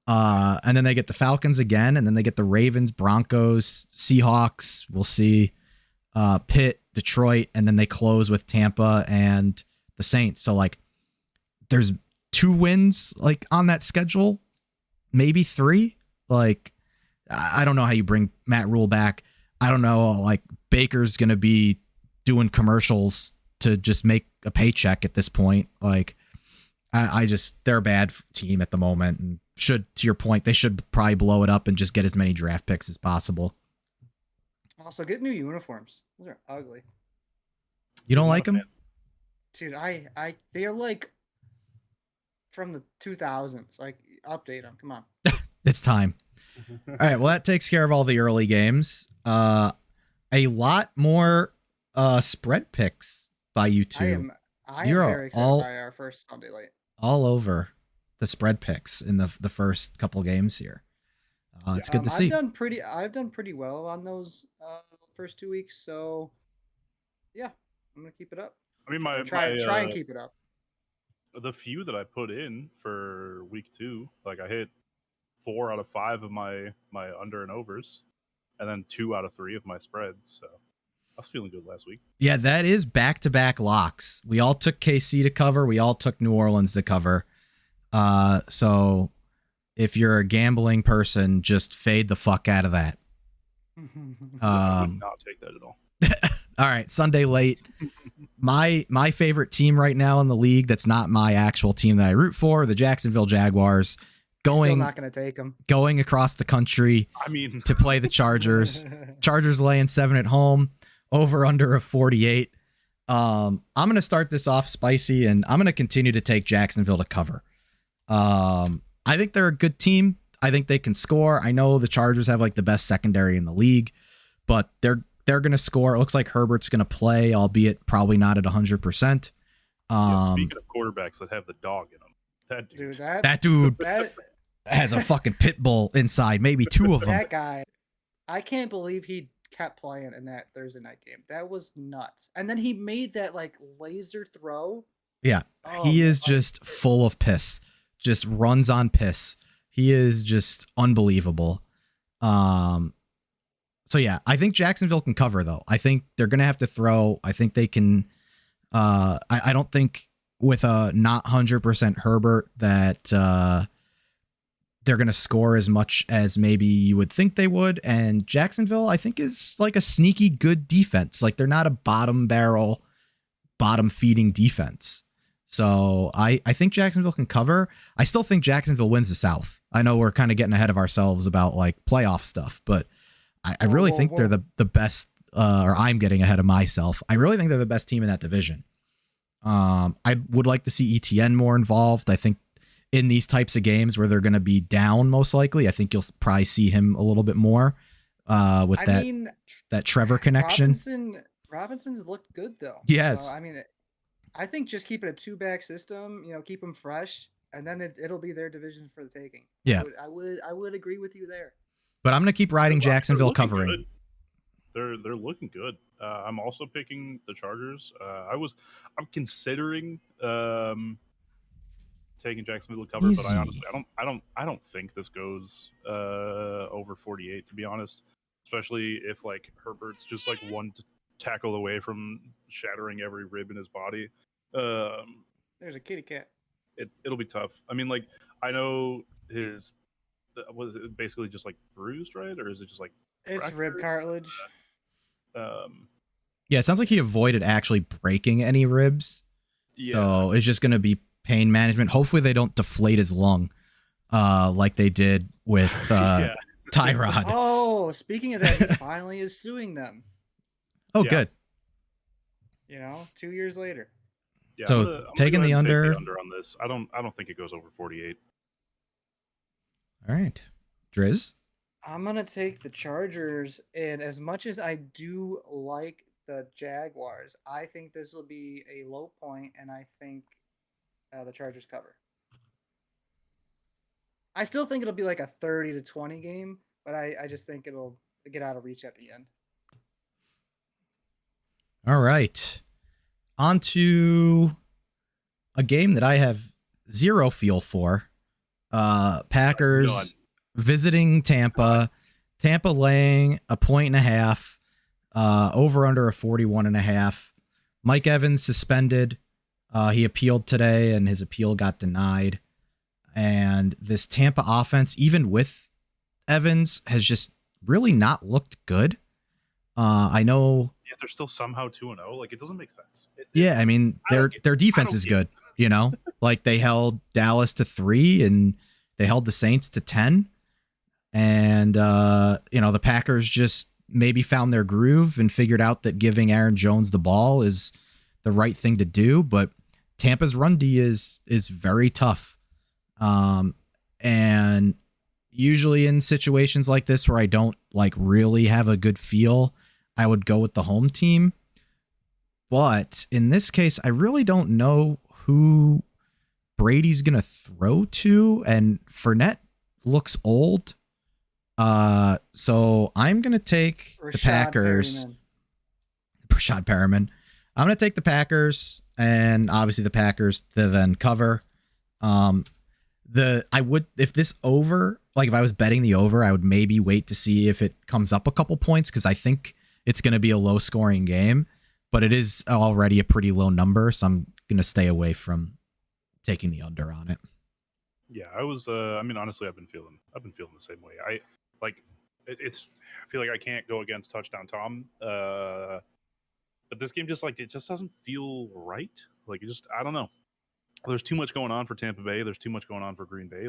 And then they get the Falcons again, and then they get the Ravens, Broncos, Seahawks. We'll see. Pitt, Detroit, and then they close with Tampa and the Saints. So like, there's 2 wins like on that schedule, maybe 3. Like, I don't know how you bring Matt Rule back. I don't know, like Baker's going to be doing commercials to just make a paycheck at this point. Like, they're a bad team at the moment, and to your point, they should probably blow it up and just get as many draft picks as possible. Also, get new uniforms. Those are ugly. You don't like them? Dude, they're like from the 2000s. Like, update them. Come on. It's time. All right. Well, that takes care of all the early games. A lot more spread picks by you two. I am very excited by our first Sunday late. All over the spread picks in the first couple games here. It's good to see. I've done pretty well on those first 2 weeks. So yeah, I'm gonna keep it up. Try and keep it up. The few that I put in for week 2, like I hit 4 out of 5 of my under and overs, and then 2 out of 3 of my spreads. So I was feeling good last week. Yeah, that is back-to-back locks. We all took KC to cover. We all took New Orleans to cover. So if you're a gambling person, just fade the fuck out of that. I would not take that at all. All right, Sunday late. My favorite team right now in the league that's not my actual team that I root for, the Jacksonville Jaguars. Still not going to take them. Going across the country to play the Chargers. Chargers laying 7 at home. Over under of 48. I'm going to start this off spicy, and I'm going to continue to take Jacksonville to cover. I think they're a good team. I think they can score. I know the Chargers have like the best secondary in the league, but they're they're going to score. It looks like Herbert's going to play, albeit probably not at 100%. Speaking of quarterbacks that have the dog in them, that dude has a fucking pit bull inside, maybe two of them. That guy, I can't believe he kept playing in that Thursday night game. That was nuts. And then he made that like laser throw. Yeah, he is just full of piss. Just runs on piss. He is just unbelievable. So yeah, I think Jacksonville can cover though. I think they're gonna have to throw. I think they can. I don't think with a not 100% Herbert that they're gonna score as much as maybe you would think they would. And Jacksonville, I think, is like a sneaky good defense. Like they're not a bottom barrel, bottom feeding defense. So I think Jacksonville can cover. I still think Jacksonville wins the South. I know we're kind of getting ahead of ourselves about like playoff stuff, but I really think they're the best, or I'm getting ahead of myself. I really think they're the best team in that division. I would like to see ETN more involved. I think in these types of games where they're going to be down, most likely, I think you'll probably see him a little bit more with that Trevor connection. Robinson's looked good though. Yes. So, I mean, I think just keep it a 2-back system, keep them fresh, and then it'll be their division for the taking. Yeah. I would agree with you there. But I'm going to keep riding Jacksonville covering. Good. They're looking good. I'm also picking the Chargers. I'm considering taking Jacksonville to cover, but I honestly I don't think this goes over 48, to be honest. Especially if like Herbert's just like one tackle away from shattering every rib in his body. There's a kitty cat. It'll be tough. I mean, like I know his was it basically just like bruised, right? Or is it just like it's rib cartilage? Yeah, it sounds like he avoided actually breaking any ribs. Yeah. So it's just going to be pain management. Hopefully they don't deflate his lung like they did with Tyrod. Oh, speaking of that, he finally is suing them. Oh, good. 2 years later. Yeah, so taking the under on this. I don't think it goes over 48. All right. Driz? I'm going to take the Chargers, and as much as I do like the Jaguars, I think this will be a low point, and I think the Chargers cover. I still think it'll be like a 30-20 game, but I just think it'll get out of reach at the end. All right. On to a game that I have zero feel for. Packers visiting Tampa. Tampa laying 1.5 over under a 41.5. Mike Evans suspended. He appealed today and his appeal got denied. And this Tampa offense, even with Evans, has just really not looked good. I know. Yeah, they're still somehow 2-0. Like it doesn't make sense. Yeah, I mean their defense is good. Like they held Dallas to 3 and they held the Saints to 10. And the Packers just maybe found their groove and figured out that giving Aaron Jones the ball is the right thing to do. But Tampa's run D is very tough. And usually in situations like this where I don't like really have a good feel, I would go with the home team. But in this case, I really don't know who Brady's going to throw to, and Fournette looks old. So I'm going to take the Packers. Rashad Perriman. I'm going to take the Packers, and obviously the Packers to then cover. If this over, like if I was betting the over, I would maybe wait to see if it comes up a couple points, because I think it's going to be a low scoring game, but it is already a pretty low number. So I'm going to stay away from taking the under on it. Yeah, I was, honestly, I've been feeling the same way. I feel like I can't go against Touchdown Tom. But this game it just doesn't feel right. Like I don't know. There's too much going on for Tampa Bay. There's too much going on for Green Bay.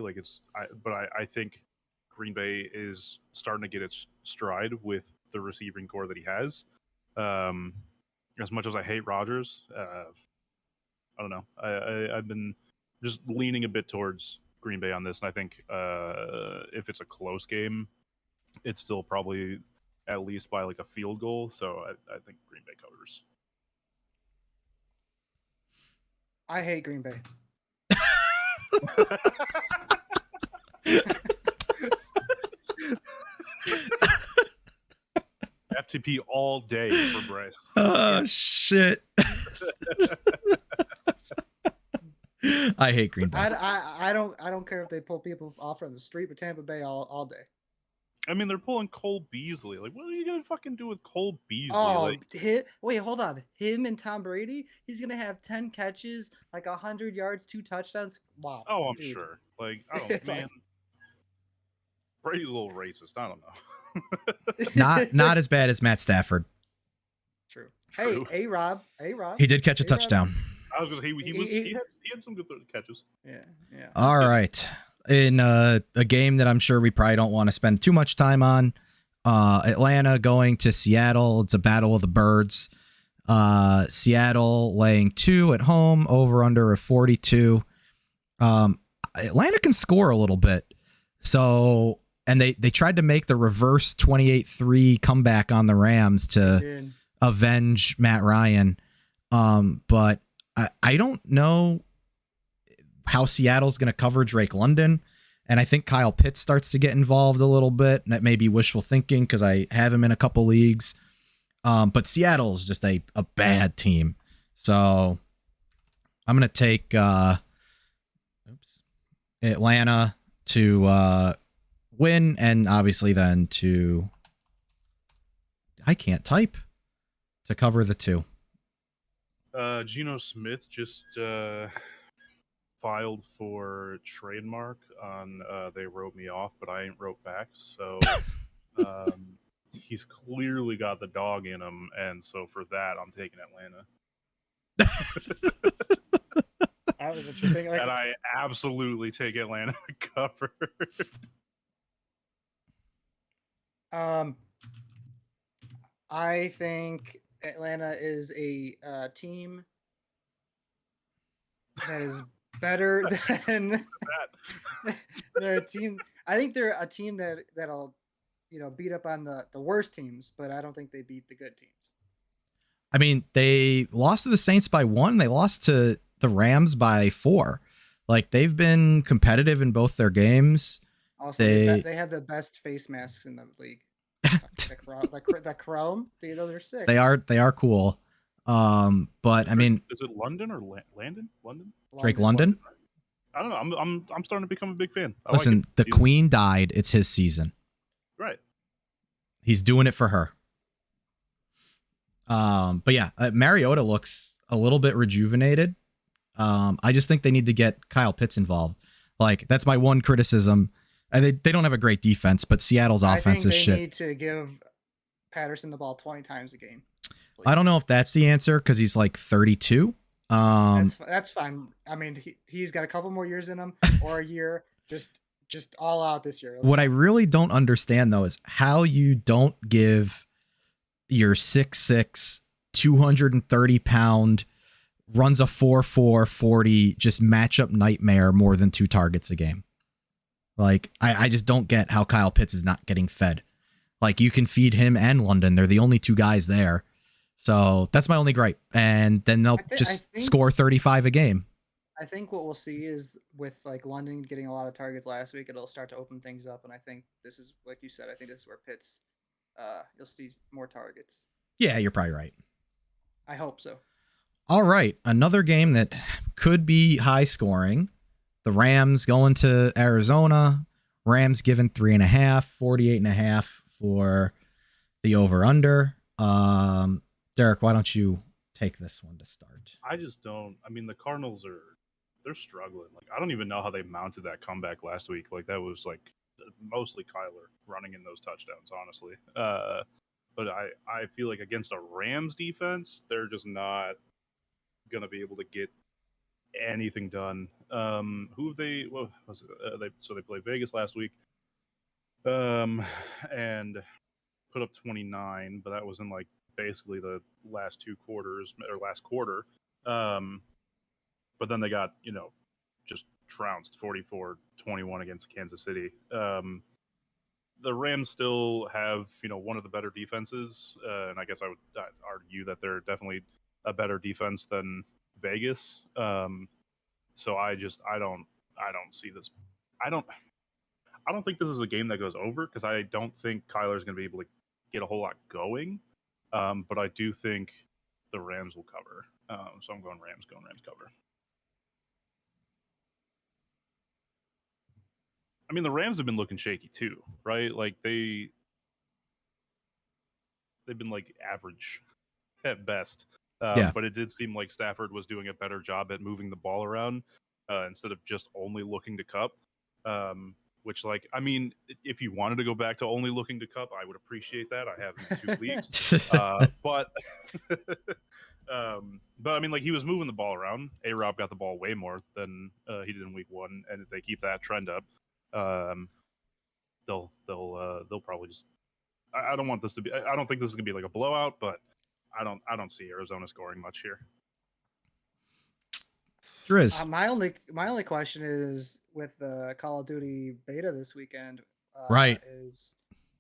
I think Green Bay is starting to get its stride with the receiving core that he has. As much as I hate Rodgers, I don't know. I've been just leaning a bit towards Green Bay on this, and I think if it's a close game, it's still probably at least by like a field goal. So I think Green Bay covers. I hate Green Bay. FTP all day for Bryce. Oh, shit. I hate Green Bay. I don't care if they pull people off from the street, but Tampa Bay all day. I mean, they're pulling Cole Beasley. Like, what are you gonna fucking do with Cole Beasley? Oh, like, wait, hold on. Him and Tom Brady, he's gonna have 10 catches, like 100 yards, 2 touchdowns. Wow. oh, I'm dude. sure. Like, I don't, man. Brady's a little racist. I don't know. Not as bad as Matt Stafford. True. True. Hey, A-Rob. He did catch a touchdown. I was gonna say he had some good catches. Yeah. All right. In a game that I'm sure we probably don't want to spend too much time on, Atlanta going to Seattle. It's a battle of the birds. Seattle laying 2 at home, over under a 42. Atlanta can score a little bit. So, and they tried to make the reverse 28-3 comeback on the Rams to avenge Matt Ryan. But I don't know how Seattle's going to cover Drake London. And I think Kyle Pitts starts to get involved a little bit. And that may be wishful thinking because I have him in a couple leagues. But Seattle's just a bad team. So I'm going to take Atlanta to win, and obviously then to cover the 2. Geno Smith just filed for trademark on they wrote me off, but I ain't wrote back. So he's clearly got the dog in him, and so for that, I'm taking Atlanta. That was interesting. And I absolutely take Atlanta to cover. I think Atlanta is a team that is better than they're a team. I think they're a team that'll beat up on the worst teams, but I don't think they beat the good teams. I mean, they lost to the Saints by 1. They lost to the Rams by 4. Like, they've been competitive in both their games. Also, they have the best face masks in the league. the chrome, they're sick. They are cool. But I mean, is it London or Landon? Drake London? I don't know. I'm starting to become a big fan. Listen, the Queen died. It's his season. Right. He's doing it for her. But yeah, Mariota looks a little bit rejuvenated. I just think they need to get Kyle Pitts involved. Like, that's my one criticism. And they don't have a great defense, but Seattle's offense is shit. They need to give Patterson the ball 20 times a game. Please. I don't know if that's the answer because he's like 32. That's fine. I mean, he's got a couple more years in him, or a year. Just all out this year. What I really don't understand, though, is how you don't give your 6'6", 230-pound, runs a 4.4 40, just matchup nightmare more than 2 targets a game. Like, I just don't get how Kyle Pitts is not getting fed. Like, you can feed him and London. They're the only 2 guys there. So that's my only gripe. And then they'll score 35 a game. I think what we'll see is with like London getting a lot of targets last week, it'll start to open things up. And I think this is, like you said, I think this is where Pitts, you'll see more targets. Yeah, you're probably right. I hope so. All right. Another game that could be high scoring. The Rams going to Arizona. Rams given 3.5, 48.5 for the over under. Derek, why don't you take this one to start? I just don't. I mean, the Cardinals they're struggling. Like, I don't even know how they mounted that comeback last week. Like, that was like mostly Kyler running in those touchdowns, honestly. But I feel like against a Rams defense, they're just not gonna be able to get anything done. Who have they? What was it? They played Vegas last week, and put up 29, but that was in like basically the last 2 quarters or last quarter. But then they got just trounced 44-21 against Kansas City. the Rams still have, one of the better defenses, and I guess I would argue that they're definitely a better defense than Vegas. So I don't see this. I don't think this is a game that goes over because I don't think Kyler's going to be able to get a whole lot going. But I do think the Rams will cover. So I'm going Rams cover. I mean, the Rams have been looking shaky too, right? Like they've been like average at best. Yeah. But it did seem like Stafford was doing a better job at moving the ball around instead of just only looking to Cup. Which, like, I mean, if you wanted to go back to only looking to Cup, I would appreciate that. I have him in 2 weeks. But I mean, like, he was moving the ball around. A-Rob got the ball way more than he did in week 1. And if they keep that trend up, they'll probably just. I don't want this to be. I don't think this is gonna be like a blowout, but I don't see Arizona scoring much here. Driz. My only question is with the Call of Duty beta this weekend. Right.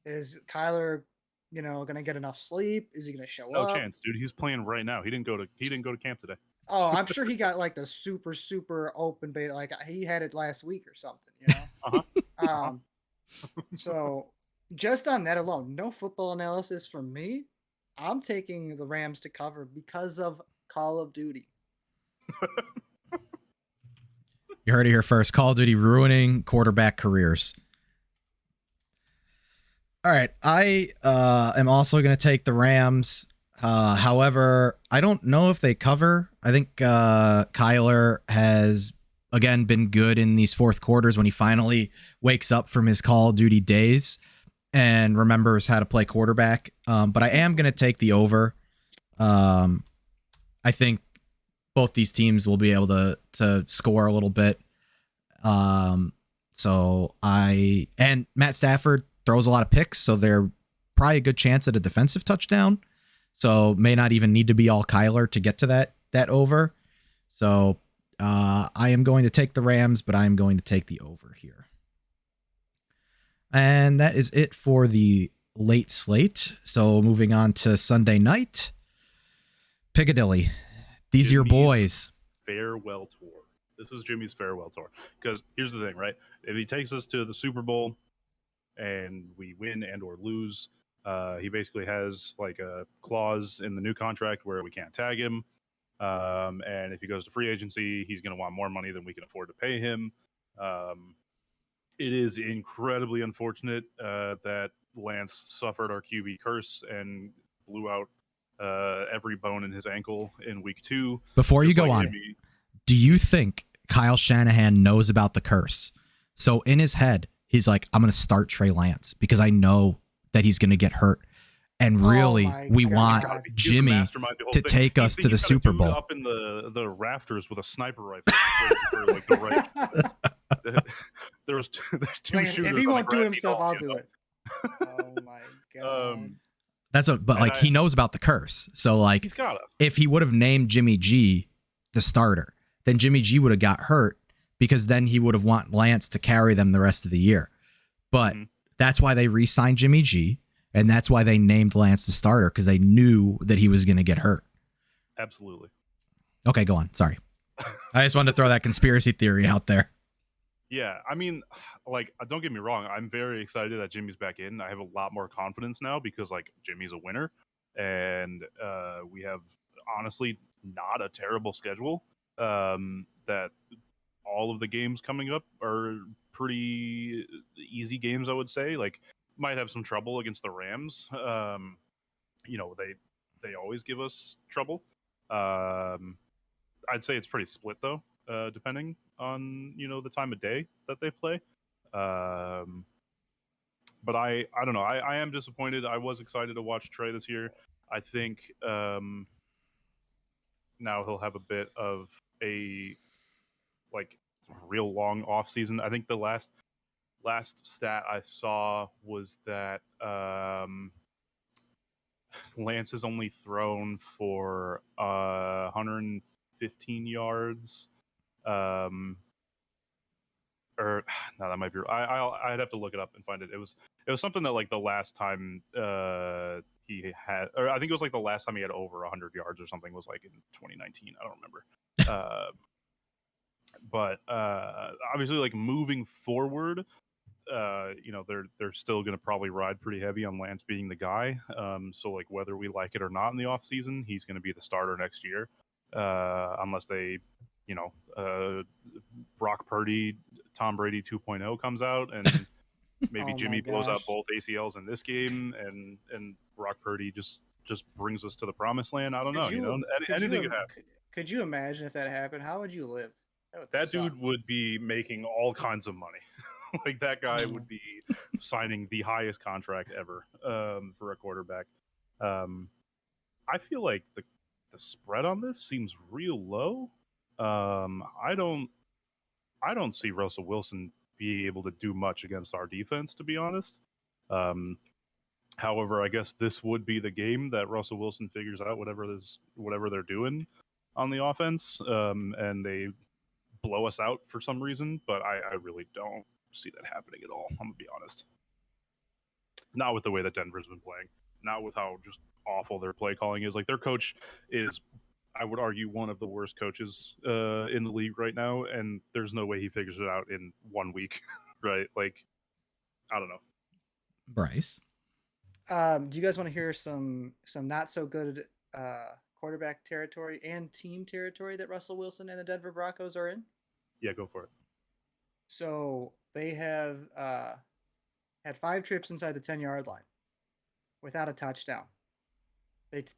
Is Kyler, going to get enough sleep? Is he going to show up? No chance, dude. He's playing right now. He didn't go to camp today. Oh, I'm sure he got like the super open beta. Like he had it last week or something. So just on that alone, no football analysis from me. I'm taking the Rams to cover because of Call of Duty. You heard it here first. Call of Duty ruining quarterback careers. All right. I am also going to take the Rams. However, I don't know if they cover. I think Kyler has, again, been good in these fourth quarters when he finally wakes up from his Call of Duty days and remembers how to play quarterback. But I am going to take the over. I think both these teams will be able to score a little bit. And Matt Stafford throws a lot of picks, so they're probably a good chance at a defensive touchdown. So may not even need to be all Kyler to get to that over. So I am going to take the Rams, but I am going to take the over here. And that is it for the late slate. So moving on to Sunday night, Piccadilly. These are your boys. Farewell tour. This is Jimmy's farewell tour. Because here's the thing, right? If he takes us to the Super Bowl and we win and or lose, he basically has like a clause in the new contract where we can't tag him. And if he goes to free agency, he's going to want more money than we can afford to pay him. It is incredibly unfortunate that Lance suffered our QB curse and blew out every bone in his ankle in week 2. Before you go on, do you think Kyle Shanahan knows about the curse? So in his head, he's like, I'm going to start Trey Lance because I know that he's going to get hurt. And really, we want Jimmy to take us to the Super Bowl. Up in the rafters with a sniper rifle. For, like, the there's two shooters. If he won't do himself, I'll do it. Oh my god. But he knows about the curse. So like, he's got it. If he would have named Jimmy G the starter, then Jimmy G would have got hurt because then he would have want Lance to carry them the rest of the year. But that's why they re-signed Jimmy G, and that's why they named Lance the starter, because they knew that he was going to get hurt. Absolutely. Okay, go on. Sorry. I just wanted to throw that conspiracy theory out there. Yeah, I mean, like, don't get me wrong. I'm very excited that Jimmy's back in. I have a lot more confidence now because, like, Jimmy's a winner, and we have, honestly, not a terrible schedule. That all of the games coming up are pretty easy games, I would say. Like, might have some trouble against the Rams. They always give us trouble. I'd say it's pretty split though, depending on the time of day that they play. But I don't know. I am disappointed. I was excited to watch Trey this year. I think now he'll have a bit of a real long off season. I think the last stat I saw was that Lance has only thrown for 115 yards or no, that might be. I'd have to look it up and find it. It was something that like the last time he had, or I think it was like the last time he had over 100 yards or something was like in 2019. I don't remember. But obviously, like moving forward, they're still going to probably ride pretty heavy on Lance being the guy. So like whether we like it or not in the offseason, he's going to be the starter next year, unless they, Brock Purdy, Tom Brady 2.0 comes out and maybe Jimmy blows out both ACLs in this game and Brock Purdy just brings us to the promised land. I don't know. Anything could happen. Could you imagine if that happened? How would you live? That dude would be making all kinds of money. Like that guy would be signing the highest contract ever for a quarterback. I feel like the spread on this seems real low. I don't see Russell Wilson be able to do much against our defense, to be honest. However, I guess this would be the game that Russell Wilson figures out whatever they're doing on the offense, and they blow us out for some reason. But I really don't see that happening at all. I'm gonna be honest. Not with the way that Denver's been playing. Not with how just awful their play calling is. Like their coach is, I would argue, one of the worst coaches in the league right now, and there's no way he figures it out in 1 week, right? Like, I don't know. Bryce, do you guys want to hear some not so good quarterback territory and team territory that Russell Wilson and the Denver Broncos are in? Yeah, go for it. So they have had 5 trips inside the 10-yard line without a touchdown.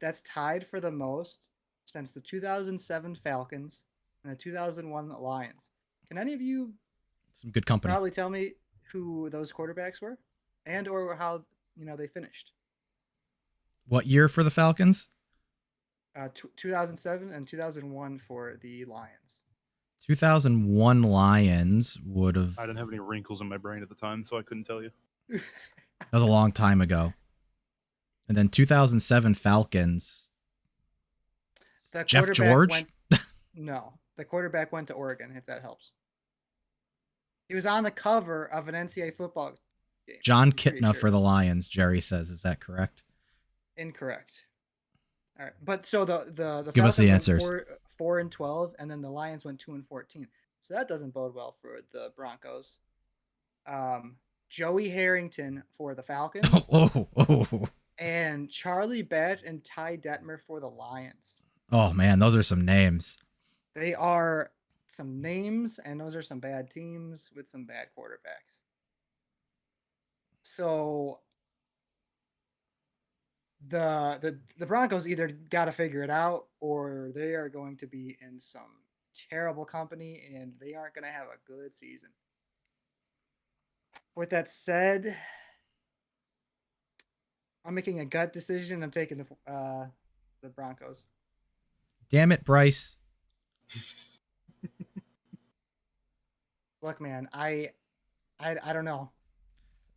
That's tied for the most since the 2007 Falcons and the 2001 Lions. Can any of you some good company probably tell me who those quarterbacks were and or how they finished? What year for the Falcons? 2007 and 2001 for the Lions. 2001 Lions would have. I didn't have any wrinkles in my brain at the time, so I couldn't tell you. That was a long time ago. And then 2007 Falcons. Jeff George? No, the quarterback went to Oregon, if that helps. He was on the cover of an NCAA football game. John Kitna for the Lions, Jerry says. Is that correct? Incorrect. All right, but so the give us the answers. 4-12, and then the Lions went 2-14. So that doesn't bode well for the Broncos. Joey Harrington for the Falcons. And Charlie Batch and Ty Detmer for the Lions. Oh man, those are some names. They are some names, and those are some bad teams with some bad quarterbacks. So the Broncos either got to figure it out, or they are going to be in some terrible company, and they aren't going to have a good season. With that said, I'm making a gut decision. I'm taking the Broncos. Damn it, Bryce. Look, man, I don't know.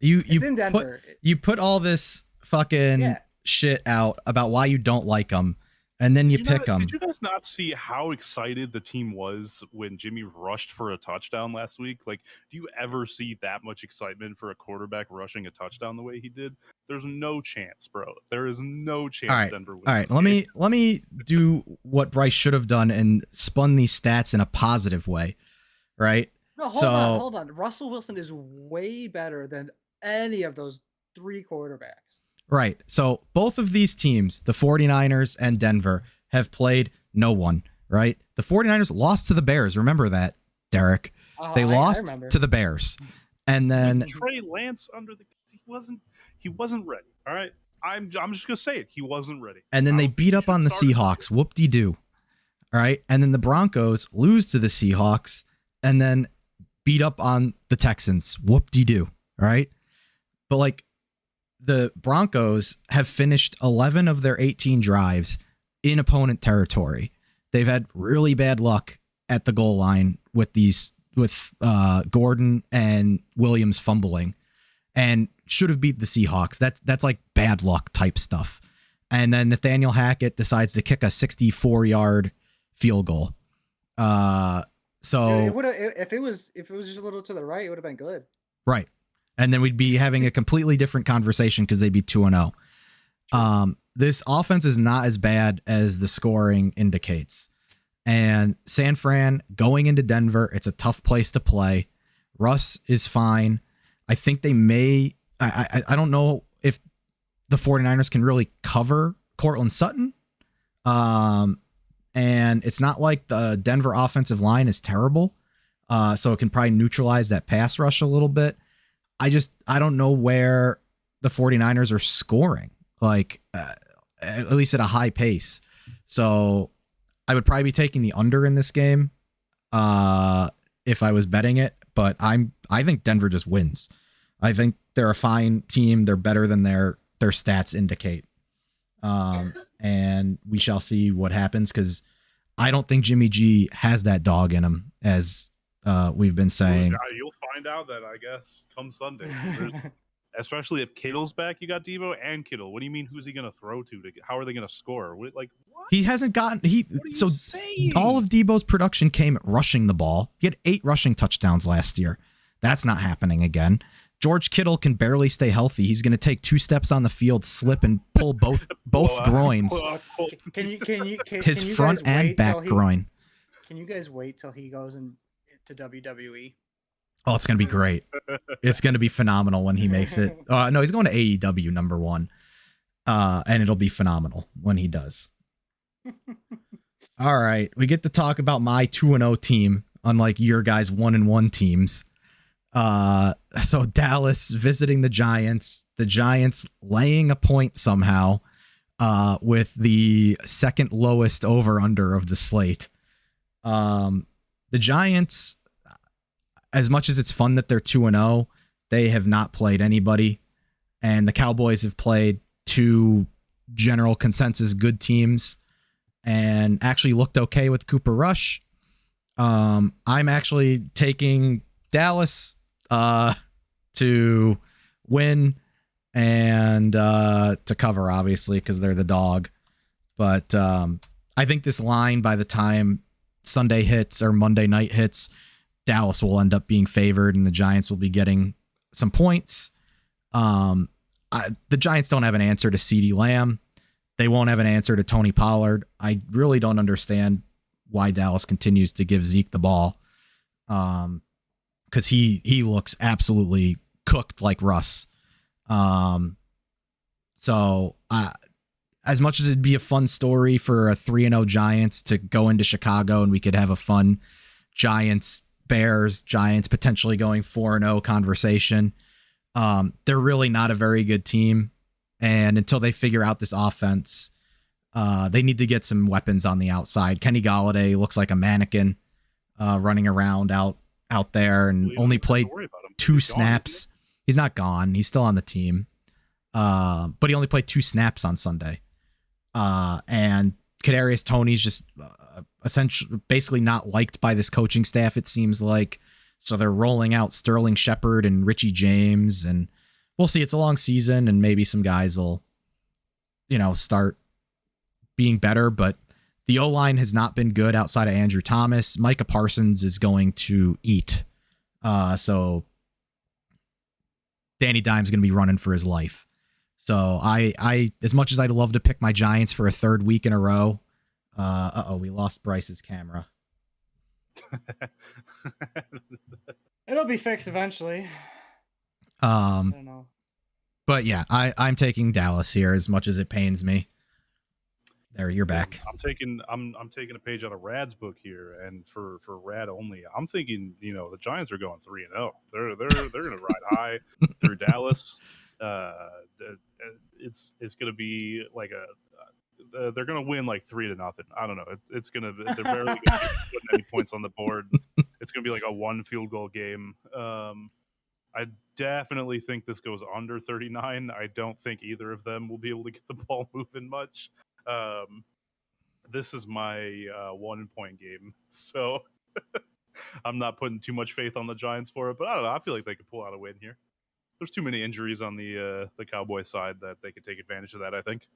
It's in Denver. You put all this fucking shit out about why you don't like them, and then you pick them. Did you guys not see how excited the team was when Jimmy rushed for a touchdown last week? Like, do you ever see that much excitement for a quarterback rushing a touchdown the way he did? There's no chance, bro. There is no chance Denver wins. All right, let me do what Bryce should have done and spun these stats in a positive way, right? No, hold on. Russell Wilson is way better than any of those 3 quarterbacks. Right. So both of these teams, the 49ers and Denver, have played no one, right? The 49ers lost to the Bears. Remember that, Derek. They lost to the Bears. And then Trey Lance he wasn't ready. All right. I'm just going to say it. He wasn't ready. And then they beat up on the Seahawks. Whoop-de-doo. All right. And then the Broncos lose to the Seahawks and then beat up on the Texans. Whoop-de-doo. All right. But like, the Broncos have finished 11 of their 18 drives in opponent territory. They've had really bad luck at the goal line with Gordon and Williams fumbling, and should have beat the Seahawks. That's like bad luck type stuff. And then Nathaniel Hackett decides to kick a 64-yard field goal. So it would have if it was just a little to the right, it would have been good. right. And then we'd be having a completely different conversation because they'd be 2-0. This offense is not as bad as the scoring indicates. And San Fran going into Denver, it's a tough place to play. Russ is fine. I think they may, I don't know if the 49ers can really cover Cortland Sutton. And it's not like the Denver offensive line is terrible. So it can probably neutralize that pass rush a little bit. I don't know where the 49ers are scoring, like at least at a high pace. So I would probably be taking the under in this game if I was betting it, but I think Denver just wins. I think they're a fine team. They're better than their stats indicate. And we shall see what happens, because I don't think Jimmy G has that dog in him, as we've been saying. You'll find out that, I guess, come Sunday. Especially if Kittle's back, you got Debo and Kittle. What do you mean? Who's he going to throw to? How are they going to score? What? He hasn't gotten What are you saying? All of Debo's production came rushing the ball. He had 8 rushing touchdowns last year. That's not happening again. George Kittle can barely stay healthy. He's going to take 2 steps on the field, slip, and pull both groins. His front and back groin. Can you guys wait till he goes to WWE? Oh, it's going to be great. It's going to be phenomenal when he makes it. No, he's going to AEW number 1. And it'll be phenomenal when he does. All right. We get to talk about my 2-0 team, unlike your guys' 1-1 teams. So Dallas visiting the Giants laying a point somehow, with the second lowest over under of the slate. The Giants, as much as it's fun that they're 2-0, they have not played anybody, and the Cowboys have played 2 general consensus good teams and actually looked okay with Cooper Rush. I'm actually taking Dallas to win and to cover, obviously, because they're the dog. But I think this line, by the time Sunday hits or Monday night hits, Dallas will end up being favored and the Giants will be getting some points. The Giants don't have an answer to CeeDee Lamb. They won't have an answer to Tony Pollard. I really don't understand why Dallas continues to give Zeke the ball. Because he looks absolutely cooked like Russ. So as much as it'd be a fun story for a 3-0 Giants to go into Chicago and we could have a fun Giants potentially going 4-0 conversation, they're really not a very good team. And until they figure out this offense, they need to get some weapons on the outside. Kenny Golladay looks like a mannequin running around out there and only played 2 snaps. He's not gone. He's still on the team. But he only played 2 snaps on Sunday. And Kadarius Toney's just essentially basically not liked by this coaching staff, it seems like. So they're rolling out Sterling Shepard and Richie James, and we'll see. It's a long season and maybe some guys will, start being better, but the O-line has not been good outside of Andrew Thomas. Micah Parsons is going to eat. So Danny Dimes going to be running for his life. So I, as much as I'd love to pick my Giants for a 3rd week in a row, we lost Bryce's camera. It'll be fixed eventually. I don't know. But yeah, I'm taking Dallas here, as much as it pains me. There, you're back. I'm taking a page out of Rad's book here, and for Rad only, I'm thinking, the Giants are going 3-0. They're going to ride high through Dallas. It's going to be like they're going to win like 3-0. I don't know. They're barely going to put any points on the board. It's going to be like a 1 field goal game. I definitely think this goes under 39. I don't think either of them will be able to get the ball moving much. This is my 1-point game, so I'm not putting too much faith on the Giants for it, but I don't know. I feel like they could pull out a win here. There's too many injuries on the Cowboys side that they could take advantage of that, I think.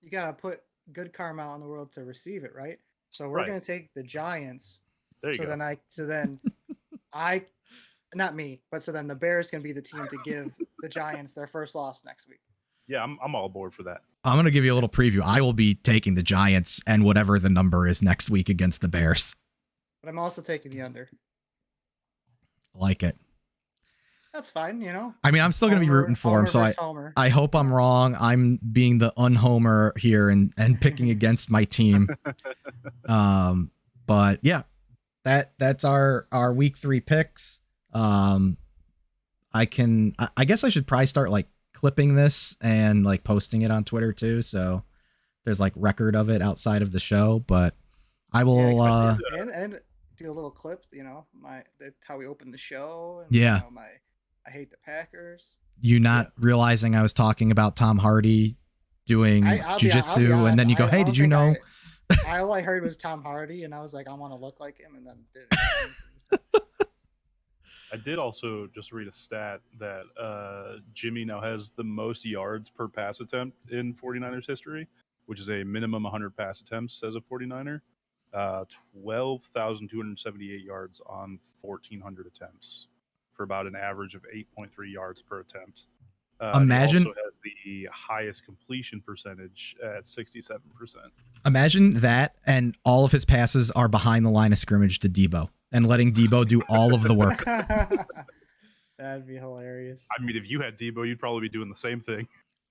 You got to put good karma out in the world to receive it, right? So we're going to take the Giants There you So go. then I, not me, but so then the Bears can be the team to give the Giants their first loss next week. Yeah, I'm all aboard for that. I'm going to give you a little preview. I will be taking the Giants and whatever the number is next week against the Bears. But I'm also taking the under. Like it. That's fine, you know. I mean, I'm still going to be rooting for him, so I hope I'm wrong. I'm being the unhomer here and picking against my team. But yeah, that's our week 3 picks. I guess I should probably start like clipping this and like posting it on Twitter too, so there's like record of it outside of the show. But I will and do a little clip, you know, that's how we opened the show. And, yeah, you know, I hate the Packers. You not realizing I was talking about Tom Hardy doing jujitsu, and then you go, "Hey, did you know?" All I heard was Tom Hardy, and I was like, "I want to look like him," and then didn't. I did also just read a stat that Jimmy now has the most yards per pass attempt in 49ers history, which is a minimum 100 pass attempts as a 49er. 12,278 yards on 1,400 attempts for about an average of 8.3 yards per attempt. Imagine he also has the highest completion percentage at 67%. Imagine that, and all of his passes are behind the line of scrimmage to Debo, and letting Debo do all of the work. That'd be hilarious. I mean, if you had Debo, you'd probably be doing the same thing.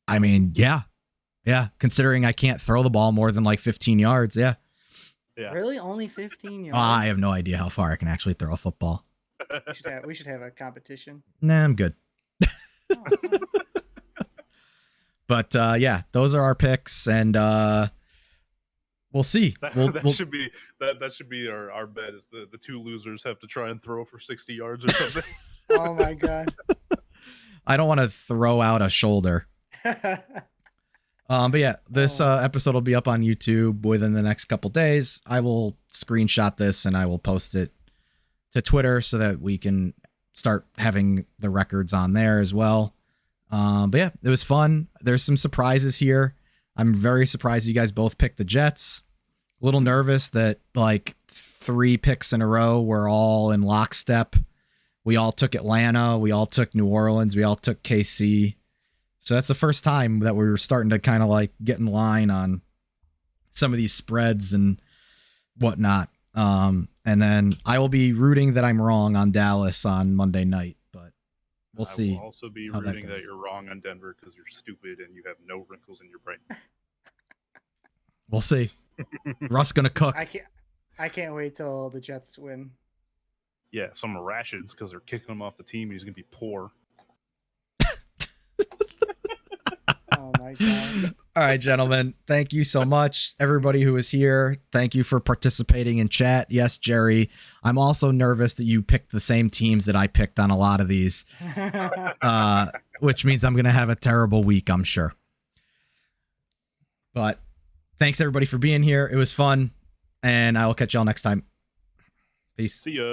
I mean, yeah. Considering I can't throw the ball more than like 15 yards, yeah. Really, only 15 yards? I have no idea how far I can actually throw a football. We should have a competition. Nah, I'm good. But yeah, those are our picks, and we'll see. That should be our bet. Is the two losers have to try and throw for 60 yards or something. Oh my god! I don't want to throw out a shoulder. But yeah, this episode will be up on YouTube within the next couple days. I will screenshot this and I will post it to Twitter so that we can start having the records on there as well. But yeah, it was fun. There's some surprises here. I'm very surprised you guys both picked the Jets. A little nervous that like 3 picks in a row were all in lockstep. We all took Atlanta. We all took New Orleans. We all took KC. So that's the first time that we were starting to kind of like get in line on some of these spreads and whatnot. And then I will be rooting that I'm wrong on Dallas on Monday night, but we'll see. I will also be rooting that you're wrong on Denver because you're stupid and you have no wrinkles in your brain. We'll see. Russ gonna cook. I can't wait till the Jets win. Yeah, some rations because they're kicking him off the team. He's gonna be poor. Oh my god. All right, gentlemen. Thank you so much. Everybody who is here, thank you for participating in chat. Yes, Jerry, I'm also nervous that you picked the same teams that I picked on a lot of these, which means I'm going to have a terrible week, I'm sure. But thanks, everybody, for being here. It was fun, and I will catch y'all next time. Peace. See ya.